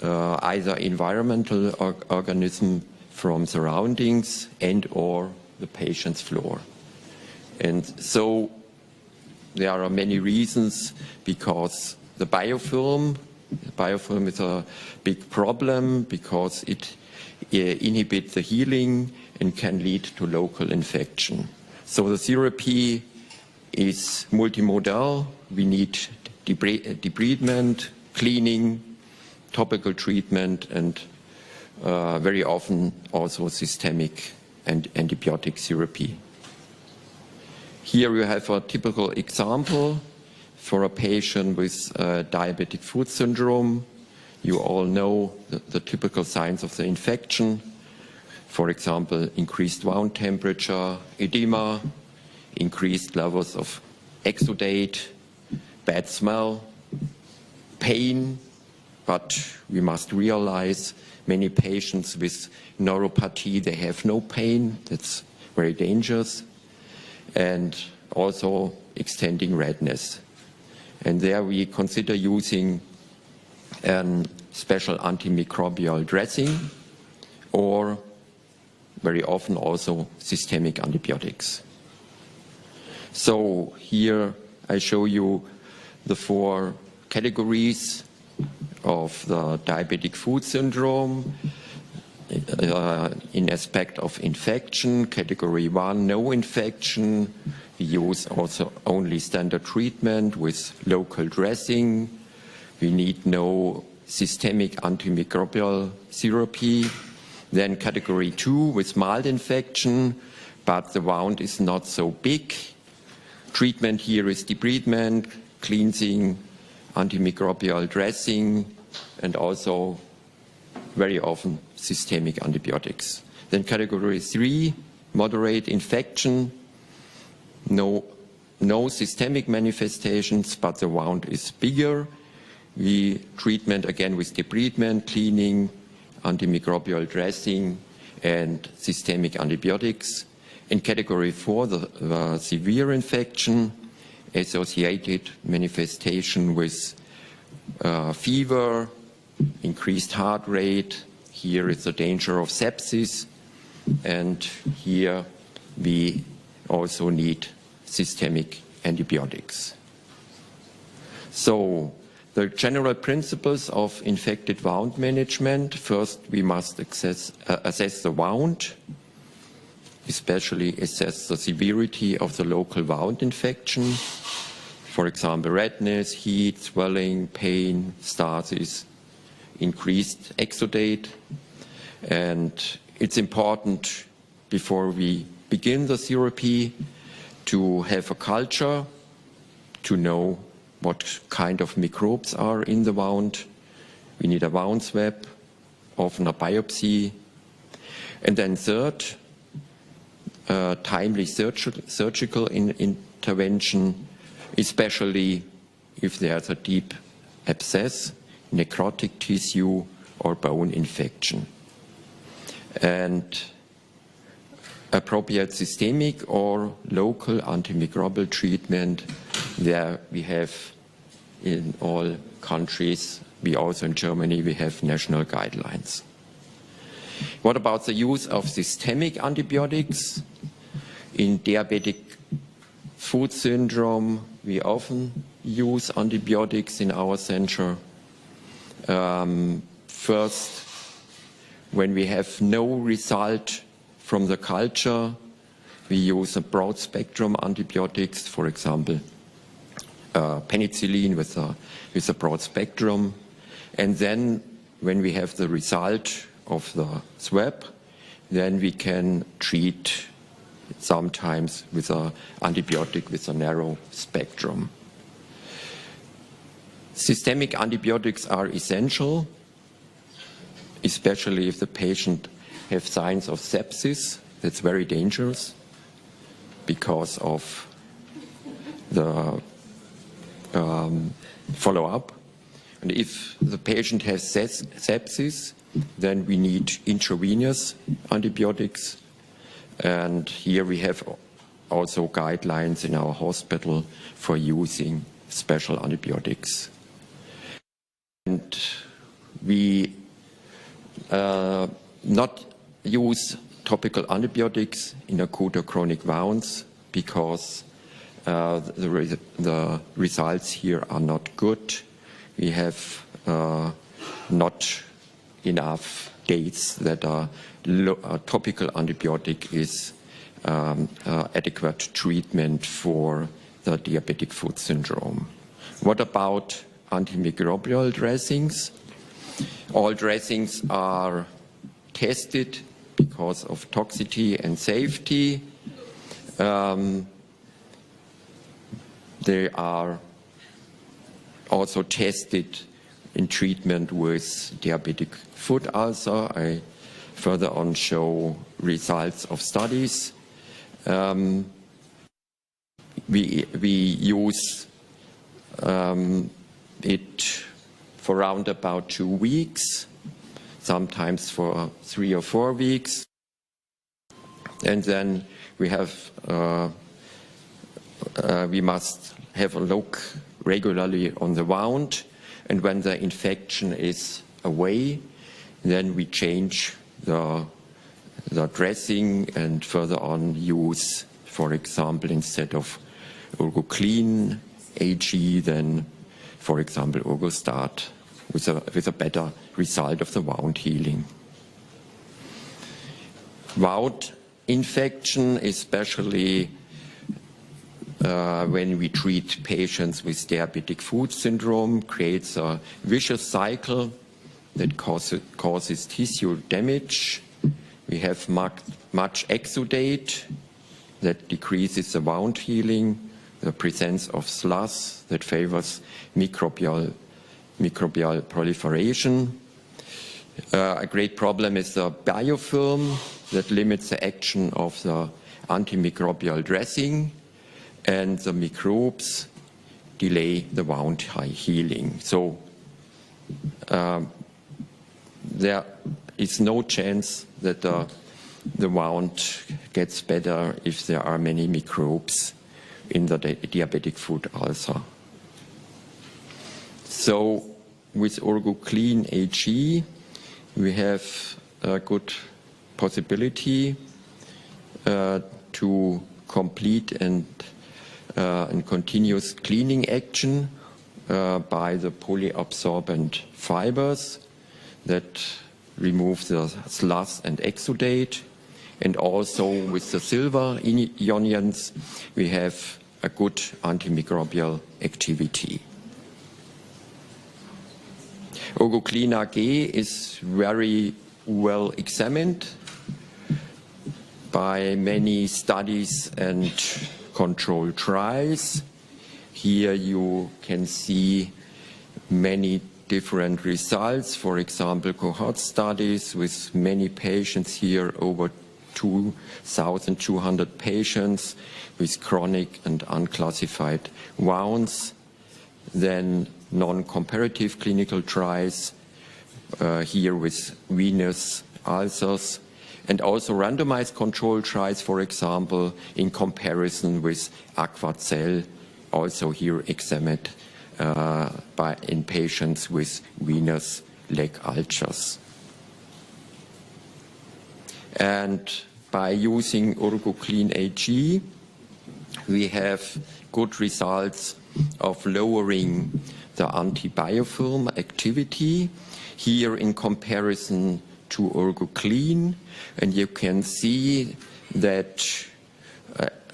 either environmental organism from surroundings and or the patient's floor. And so there are many reasons, because the biofilm is a big problem because it inhibits the healing and can lead to local infection. So the therapy is multimodal. We need debridement, cleaning, topical treatment, and very often also systemic and antibiotic therapy. Here we have a typical example for a patient with diabetic foot syndrome. You all know the typical signs of the infection. For example, increased wound temperature, edema, increased levels of exudate, bad smell, pain, but we must realize many patients with neuropathy, they have no pain. That's very dangerous. And also extending redness. And there we consider using a special antimicrobial dressing, or very often also systemic antibiotics. So here I show you the 4 categories of the diabetic foot syndrome in aspect of infection. Category 1, no infection. We use also only standard treatment with local dressing. We need no systemic antimicrobial therapy. Then category 2 with mild infection, but the wound is not so big. Treatment here is debridement, cleansing, antimicrobial dressing, and also very often systemic antibiotics. Then category 3, moderate infection, no no systemic manifestations, but the wound is bigger. We treatment again with debridement, cleaning, antimicrobial dressing, and systemic antibiotics. In category 4, the severe infection, associated manifestation with fever, increased heart rate. Here is the danger of sepsis, and here we also need systemic antibiotics. So the general principles of infected wound management: first, we must assess the wound, especially assess the severity of the local wound infection. For example, redness, heat, swelling, pain, stasis, increased exudate. And it's important, before we begin the therapy, to have a culture, to know what kind of microbes are in the wound. We need a wound swab, often a biopsy. And then third, timely surgical intervention, especially if there's a deep abscess, necrotic tissue, or bone infection. And appropriate systemic or local antimicrobial treatment, there we have in all countries, we also in Germany, we have national guidelines. What about the use of systemic antibiotics? In diabetic foot syndrome, we often use antibiotics in our center. First, when we have no result from the culture, we use a broad spectrum antibiotics, for example, penicillin with a broad spectrum. And then when we have the result of the swab, then we can treat sometimes with an antibiotic with a narrow spectrum. Systemic antibiotics are essential, especially if the patient has signs of sepsis. That's very dangerous because of the follow-up. And if the patient has sepsis, then we need intravenous antibiotics. And here we have also guidelines in our hospital for using special antibiotics. And we not use topical antibiotics in acute or chronic wounds because the results here are not good. We have not enough dates that a topical antibiotic is adequate treatment for the diabetic foot syndrome. What about antimicrobial dressings? All dressings are tested because of toxicity and safety. They are also tested in treatment with diabetic foot ulcer. I further on show results of studies. We use it for around about 2 weeks, sometimes for 3 or 4 weeks. And then we have we must have a look regularly on the wound, and when the infection is away, then we change the dressing and further on use, for example, instead of Urgoclean AG, then, for example, Urgostat, with a better result of the wound healing. Wound infection, especially when we treat patients with diabetic foot syndrome, creates a vicious cycle that causes tissue damage. We have much exudate that decreases the wound healing, the presence of slus that favors microbial proliferation. A great problem is the biofilm that limits the action of the antimicrobial dressing. and the microbes delay the wound healing. So there is no chance that the wound gets better if there are many microbes in the diabetic foot ulcer. So with OrgoClean AG, we have a good possibility to complete and continuous cleaning action by the polyabsorbent fibers that remove the sludge and exudate. And also with the silver ions, we have a good antimicrobial activity. OrgoClean AG is very well examined by many studies and controlled trials. Here you can see many different results, for example, cohort studies with many patients here, over 2,200 patients with chronic and unclassified wounds. Then non-comparative clinical trials here with venous ulcers, and also randomized control trials, for example, in comparison with Aquacel, also here examined in patients with venous leg ulcers. And by using OrgoClean AG, we have good results of lowering the antibiofilm activity here in comparison to OrgoClean. And you can see that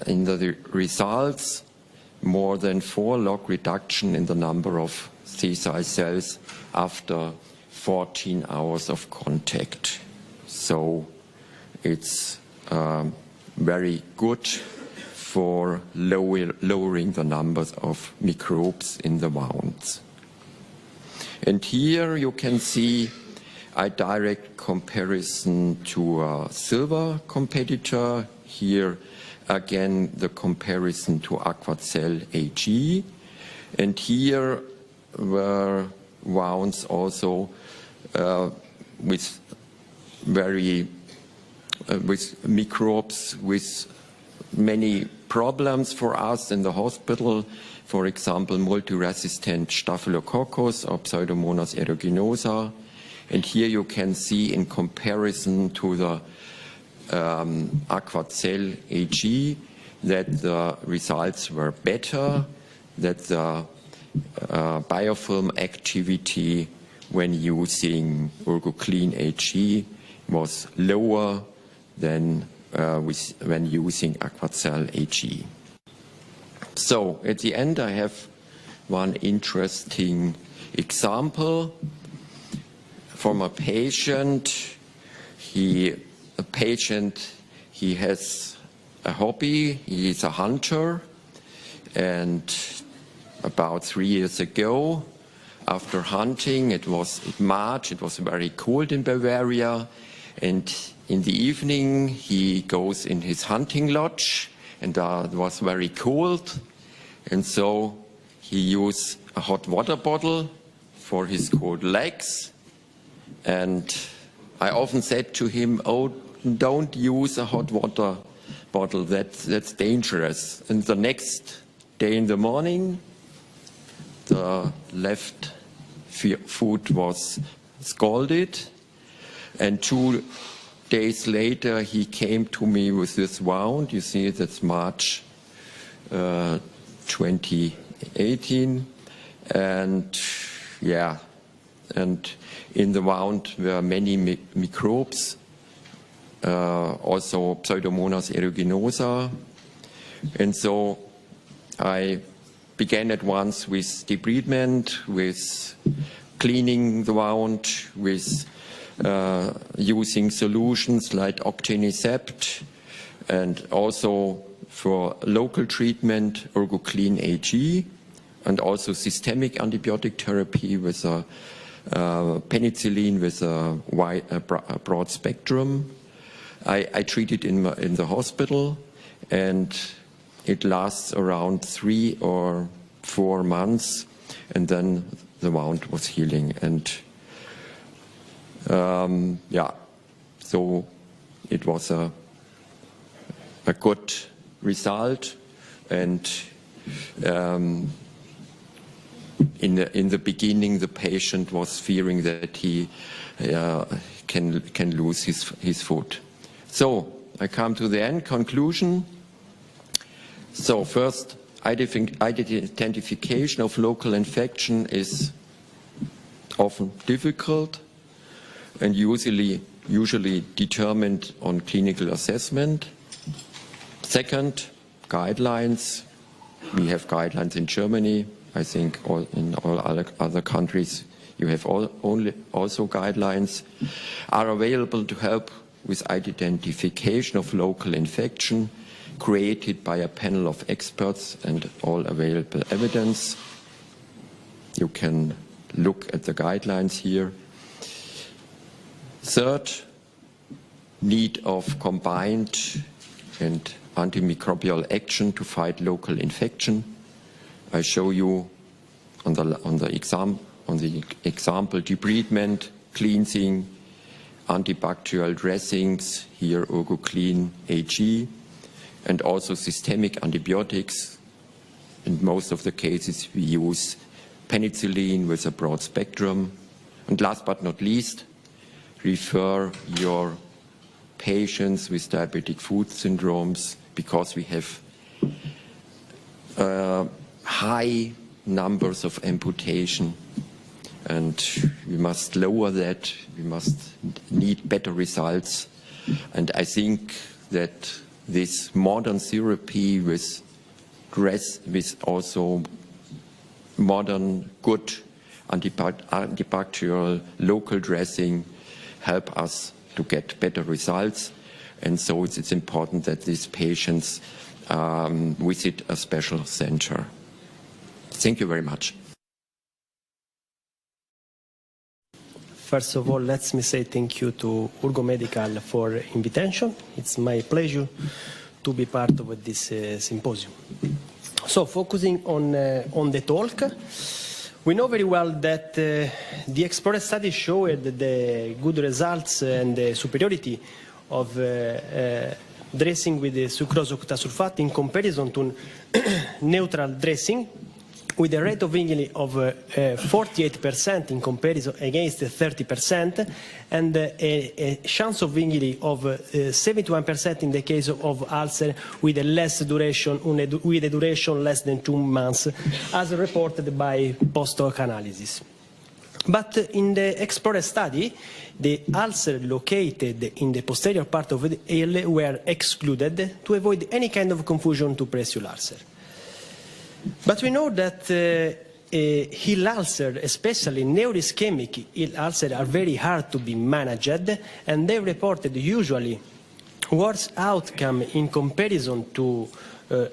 in the results, more than 4-log reduction in the number of sessile cells after 14 hours of contact. So it's very good for lowering the numbers of microbes in the wounds. And here you can see a direct comparison to a silver competitor. Here again the comparison to Aquacel AG. And here were wounds also with microbes with many problems for us in the hospital, for example, multi-resistant Staphylococcus or Pseudomonas aeruginosa. And here you can see in comparison to the Aquacel AG that the results were better, that the biofilm activity when using OrgoClean AG was lower than when using Aquacel AG. So at the end I have one interesting example from a patient. He has a hobby, he is a hunter, and about 3 years ago, after hunting, it was March, it was very cold in Bavaria, and in the evening he goes in his hunting lodge, and it was very cold, and so he used a hot water bottle for his cold legs. And I often said to him, "Oh, don't use a hot water bottle, that's dangerous." And the next day in the morning, the left foot was scalded, and 2 days later he came to me with this wound. You see, that's March 2018, and yeah, and in the wound were many microbes, also Pseudomonas aeruginosa. And so I began at once with debridement, with cleaning the wound, with using solutions like Octenicept, and also for local treatment, OrgoClean AG, and also systemic antibiotic therapy with a penicillin with a broad spectrum. I treated in the hospital, and it lasts around 3 or 4 months, and then the wound was healing. And yeah, so it was a good result. And in the beginning, the patient was fearing that he can lose his foot. So I come to the end conclusion. So first, identification of local infection is often difficult and usually determined on clinical assessment. Second, guidelines. We have guidelines in Germany. I think in all other countries you have also guidelines are available to help with identification of local infection, created by a panel of experts and all available evidence. You can look at the guidelines here. Third, need of combined and antimicrobial action to fight local infection. I show you on the example debridement, cleansing, antibacterial dressings, here Urgoclean AG, and also systemic antibiotics. In most of the cases we use penicillin with a broad spectrum. And last but not least, refer your patients with diabetic foot syndromes, because we have high numbers of amputation, and we must lower that. We must need better results. And I think that this modern therapy with also modern good antibacterial local dressing help us to get better results. And so it's important that these patients visit a special center. Thank you very much.
First of all, let me say thank you to Urgo Medical for invitation. It's my pleasure to be part of this symposium. So, focusing on the talk, we know very well that the Explorer study showed the good results and the superiority of dressing with the sucrose octasulfate in comparison to neutral dressing, with a rate of injury of 48% in comparison against 30%, and a chance of injury of 71% in the case of ulcer with a less duration, with a duration less than 2 months, as reported by post-hoc analysis. But in the Explorer study, the ulcer located in the posterior part of the heel were excluded to avoid any kind of confusion to pressure ulcer. But we know that heel ulcer, especially neuroischemic heel ulcer, are very hard to be managed, and they reported usually worse outcome in comparison to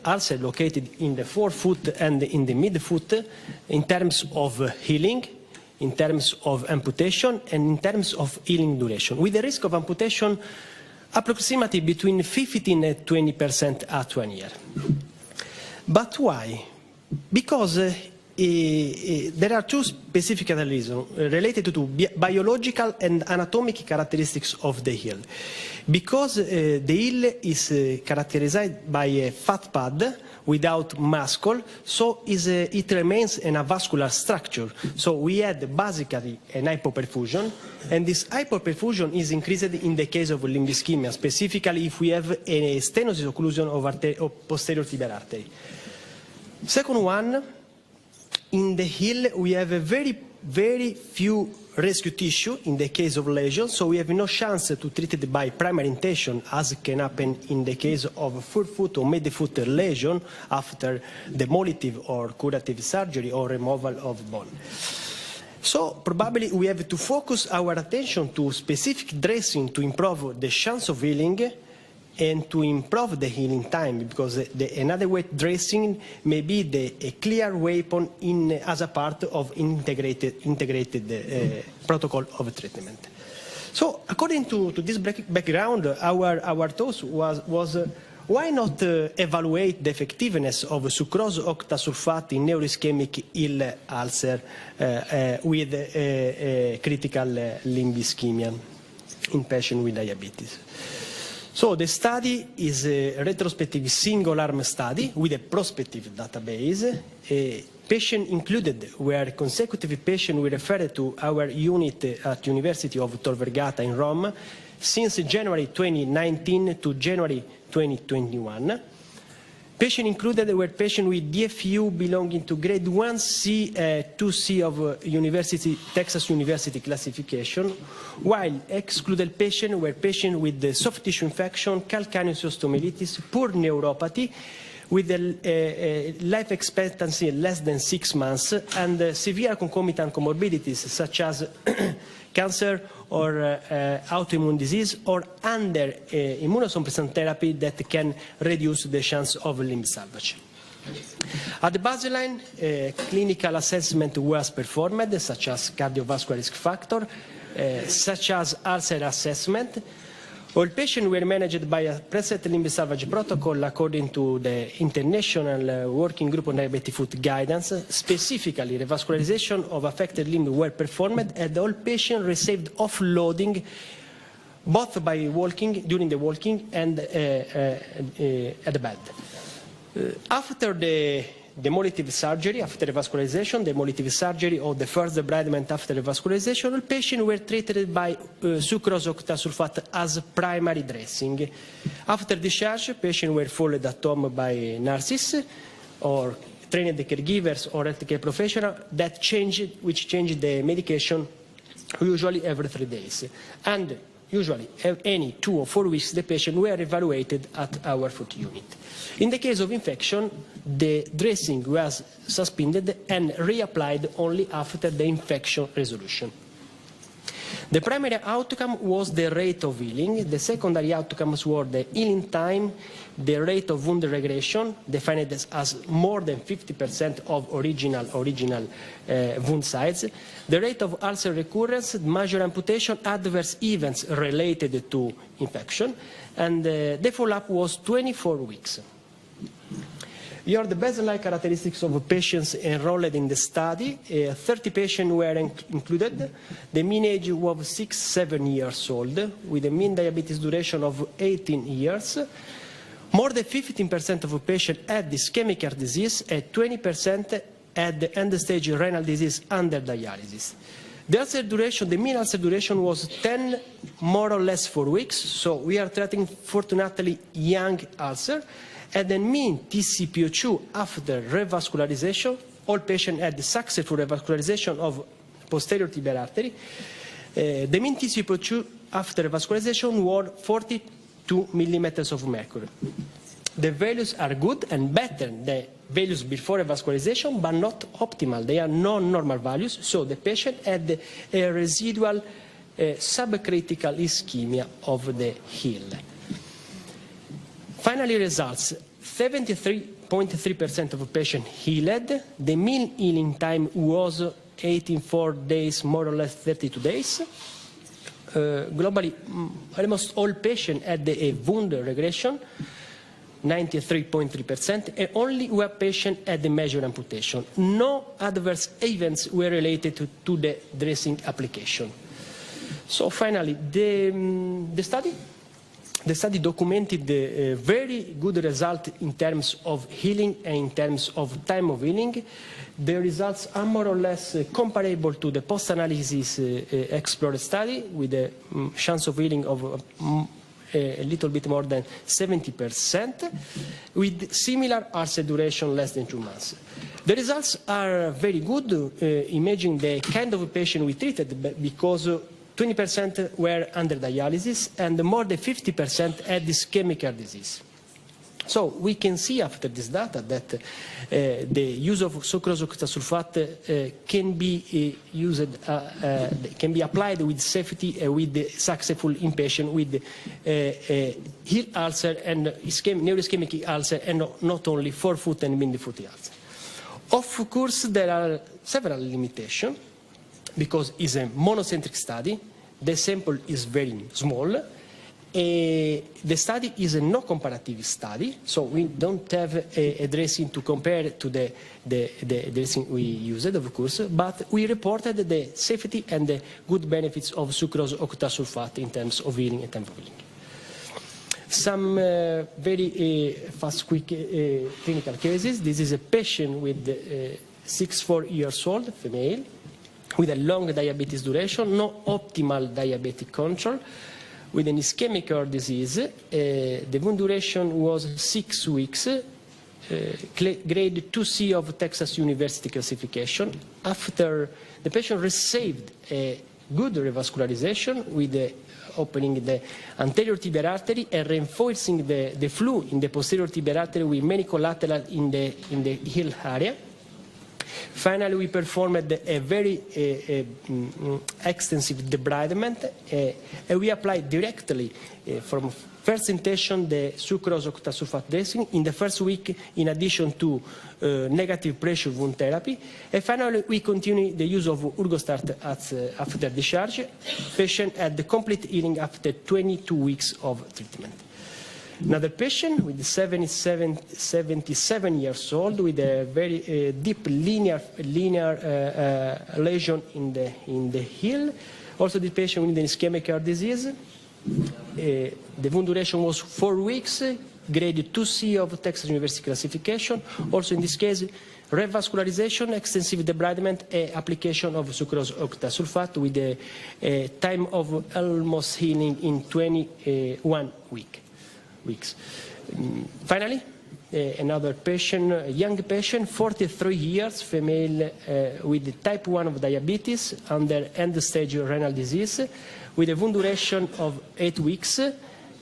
ulcer located in the forefoot and in the midfoot in terms of healing, in terms of amputation, and in terms of healing duration, with the risk of amputation approximately between 15 and 20% at 1 year. But why? Because there are two specific reasons related to biological and anatomic characteristics of the heel. Because the heel is characterized by a fat pad without muscle, so it remains in a vascular structure. So we had basically an hypoperfusion, and this hypoperfusion is increased in the case of limb ischemia, specifically if we have a stenosis occlusion of posterior tibial artery. Second one, in the heel we have a very few rescue tissue in the case of lesions, so we have no chance to treat it by primary intention, as can happen in the case of forefoot or midfoot lesion after demolitive or curative surgery or removal of bone. So probably we have to focus our attention to specific dressing to improve the chance of healing and to improve the healing time, because another way dressing may be a clear weapon as a part of integrated protocol of treatment. So according to this background, our thought was why not evaluate the effectiveness of sucrose octasulfate in neuroischemic ill ulcer with critical limb ischemia in patients with diabetes? So the study is a retrospective single-arm study with a prospective database. Patients included were consecutive patients we referred to our unit at University of Tor Vergata in Rome since January 2019 to January 2021. Patients included were patients with DFU belonging to grade 1C, 2C of Texas University classification, while excluded patients were patients with the soft tissue infection, calcaneus osteomyelitis, poor neuropathy, with a life expectancy less than 6 months, and severe concomitant comorbidities such as cancer or autoimmune disease, or under immunosuppressant therapy that can reduce the chance of limb salvage. At the baseline, clinical assessment was performed, such as cardiovascular risk factor, such as ulcer assessment. All patients were managed by a preset limb salvage protocol according to the International Working Group on Diabetic Foot guidance. Specifically, revascularization of affected limbs were performed, and all patients received offloading both by walking, during the walking, and at the bed. After the demolitive surgery, after revascularization, demolitive surgery or the first debridement after revascularization, all patients were treated by sucrose octasulfate as primary dressing. After discharge, patients were followed at home by nurses or trained caregivers or healthcare professionals which changed the medication usually every 3 days. And usually, any 2 or 4 weeks, the patient were evaluated at our foot unit. In the case of infection, the dressing was suspended and reapplied only after the infection resolution. The primary outcome was the rate of healing. The secondary outcomes were the healing time, the rate of wound regression, defined as more than 50% of original wound size, the rate of ulcer recurrence, major amputation, adverse events related to infection, and the follow-up was 24 weeks. Here are the baseline characteristics of patients enrolled in the study. 30 patients were included. The mean age was 6-7 years old, with a mean diabetes duration of 18 years. More than 15% of patients had ischemic heart disease, and 20% had end-stage renal disease under dialysis. The mean ulcer duration was 10, more or less 4 weeks, so we are treating, fortunately, young ulcer. And the mean TCPO2 after revascularization, all patients had successful revascularization of posterior tibial artery. The mean TCPO2 after revascularization was 42 millimeters of mercury. The values are good and better than the values before revascularization, but not optimal. They are non-normal values, so the patient had a residual subcritical ischemia of the heel. Finally, results. 73.3% of patients healed. The mean healing time was 84 days, more or less 32 days. Globally, almost all patients had a wound regression, 93.3%, and only one patient had a major amputation. No adverse events were related to the dressing application. So finally, the study documented a very good result in terms of healing and in terms of time of healing. The results are more or less comparable to the post-analysis Explorer study, with a chance of healing of a little bit more than 70%, with similar ulcer duration less than 2 months. The results are very good, imaging the kind of patient we treated, because 20% were under dialysis, and more than 50% had ischemic heart disease. So we can see after this data that the use of sucrose octasulfate can be applied with safety, with successful in patients with heel ulcer and neuroischemic ulcer, and not only forefoot and midfoot ulcer. Of course, there are several limitations, because it's a monocentric study. The sample is very small, The study is a no comparative study, so we don't have a dressing to compare to the dressing we used, of course, but we reported the safety and the good benefits of sucrose octasulfate in terms of healing and time of healing. Some very fast, quick clinical cases. This is a patient with 64 years old, female, with a long diabetes duration, no optimal diabetic control, with an ischemic heart disease. The wound duration was 6 weeks, grade 2C of Texas University classification. After the patient received a good revascularization with the opening the anterior tibial artery and reinforcing the flow in the posterior tibial artery with many collateral in the heel area. Finally, we performed a very extensive debridement, and we applied directly from first intention the sucrose octasulfate dressing in the first week, in addition to negative pressure wound therapy. And finally, we continue the use of Urgostart after discharge. Patient had the complete healing after 22 weeks of treatment. Another patient with 77 years old with a very deep linear lesion in the heel. Also, the patient with an ischemic heart disease. The wound duration was 4 weeks, grade 2C of Texas University classification. Also, in this case, revascularization, extensive debridement, application of sucrose octasulfate with a time of almost healing in 21 weeks. Finally, another patient, a young patient, 43 years, female with type 1 of diabetes under end-stage renal disease, with a wound duration of 8 weeks,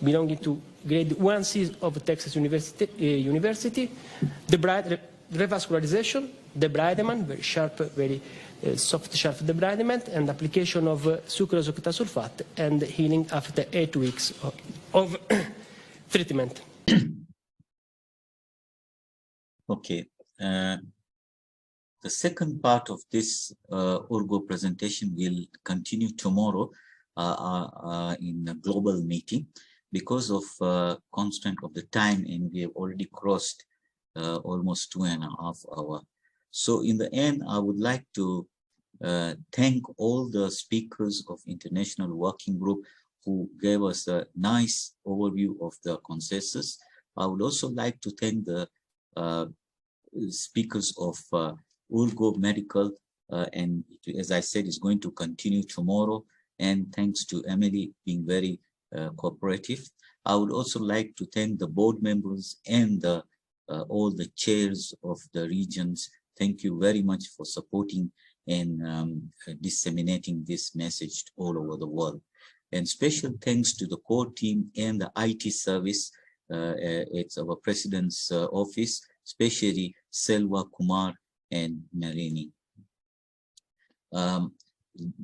belonging to grade 1C of Texas University. Revascularization, debridement, very sharp, very soft, sharp debridement, and application of sucrose octasulfate, and healing after 8 weeks of treatment.
Okay. The second part of this Urgo presentation will continue tomorrow in a global meeting. Because of constraint of the time, and we have already crossed almost 2.5 hours. So in the end, I would like to thank all the speakers of International Working Group who gave us a nice overview of the consensus. I would also like to thank the speakers of Urgo Medical, and as I said, it's going to continue tomorrow. And thanks to Emily being very cooperative. I would also like to thank the board members and all the chairs of the regions. Thank you very much for supporting and disseminating this message all over the world. And special thanks to the core team and the IT service. It's our president's office, especially Selva, Kumar, and Marini.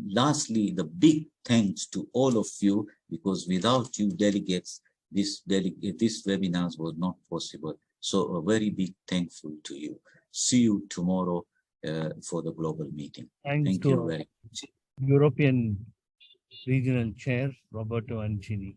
Lastly, the big thanks to all of you, because without you delegates, this webinars was not possible. So a very big thankful to you. See you tomorrow for the global meeting.
Thanks
Thank
to
you very much.
European Regional Chair, Roberto Ancini.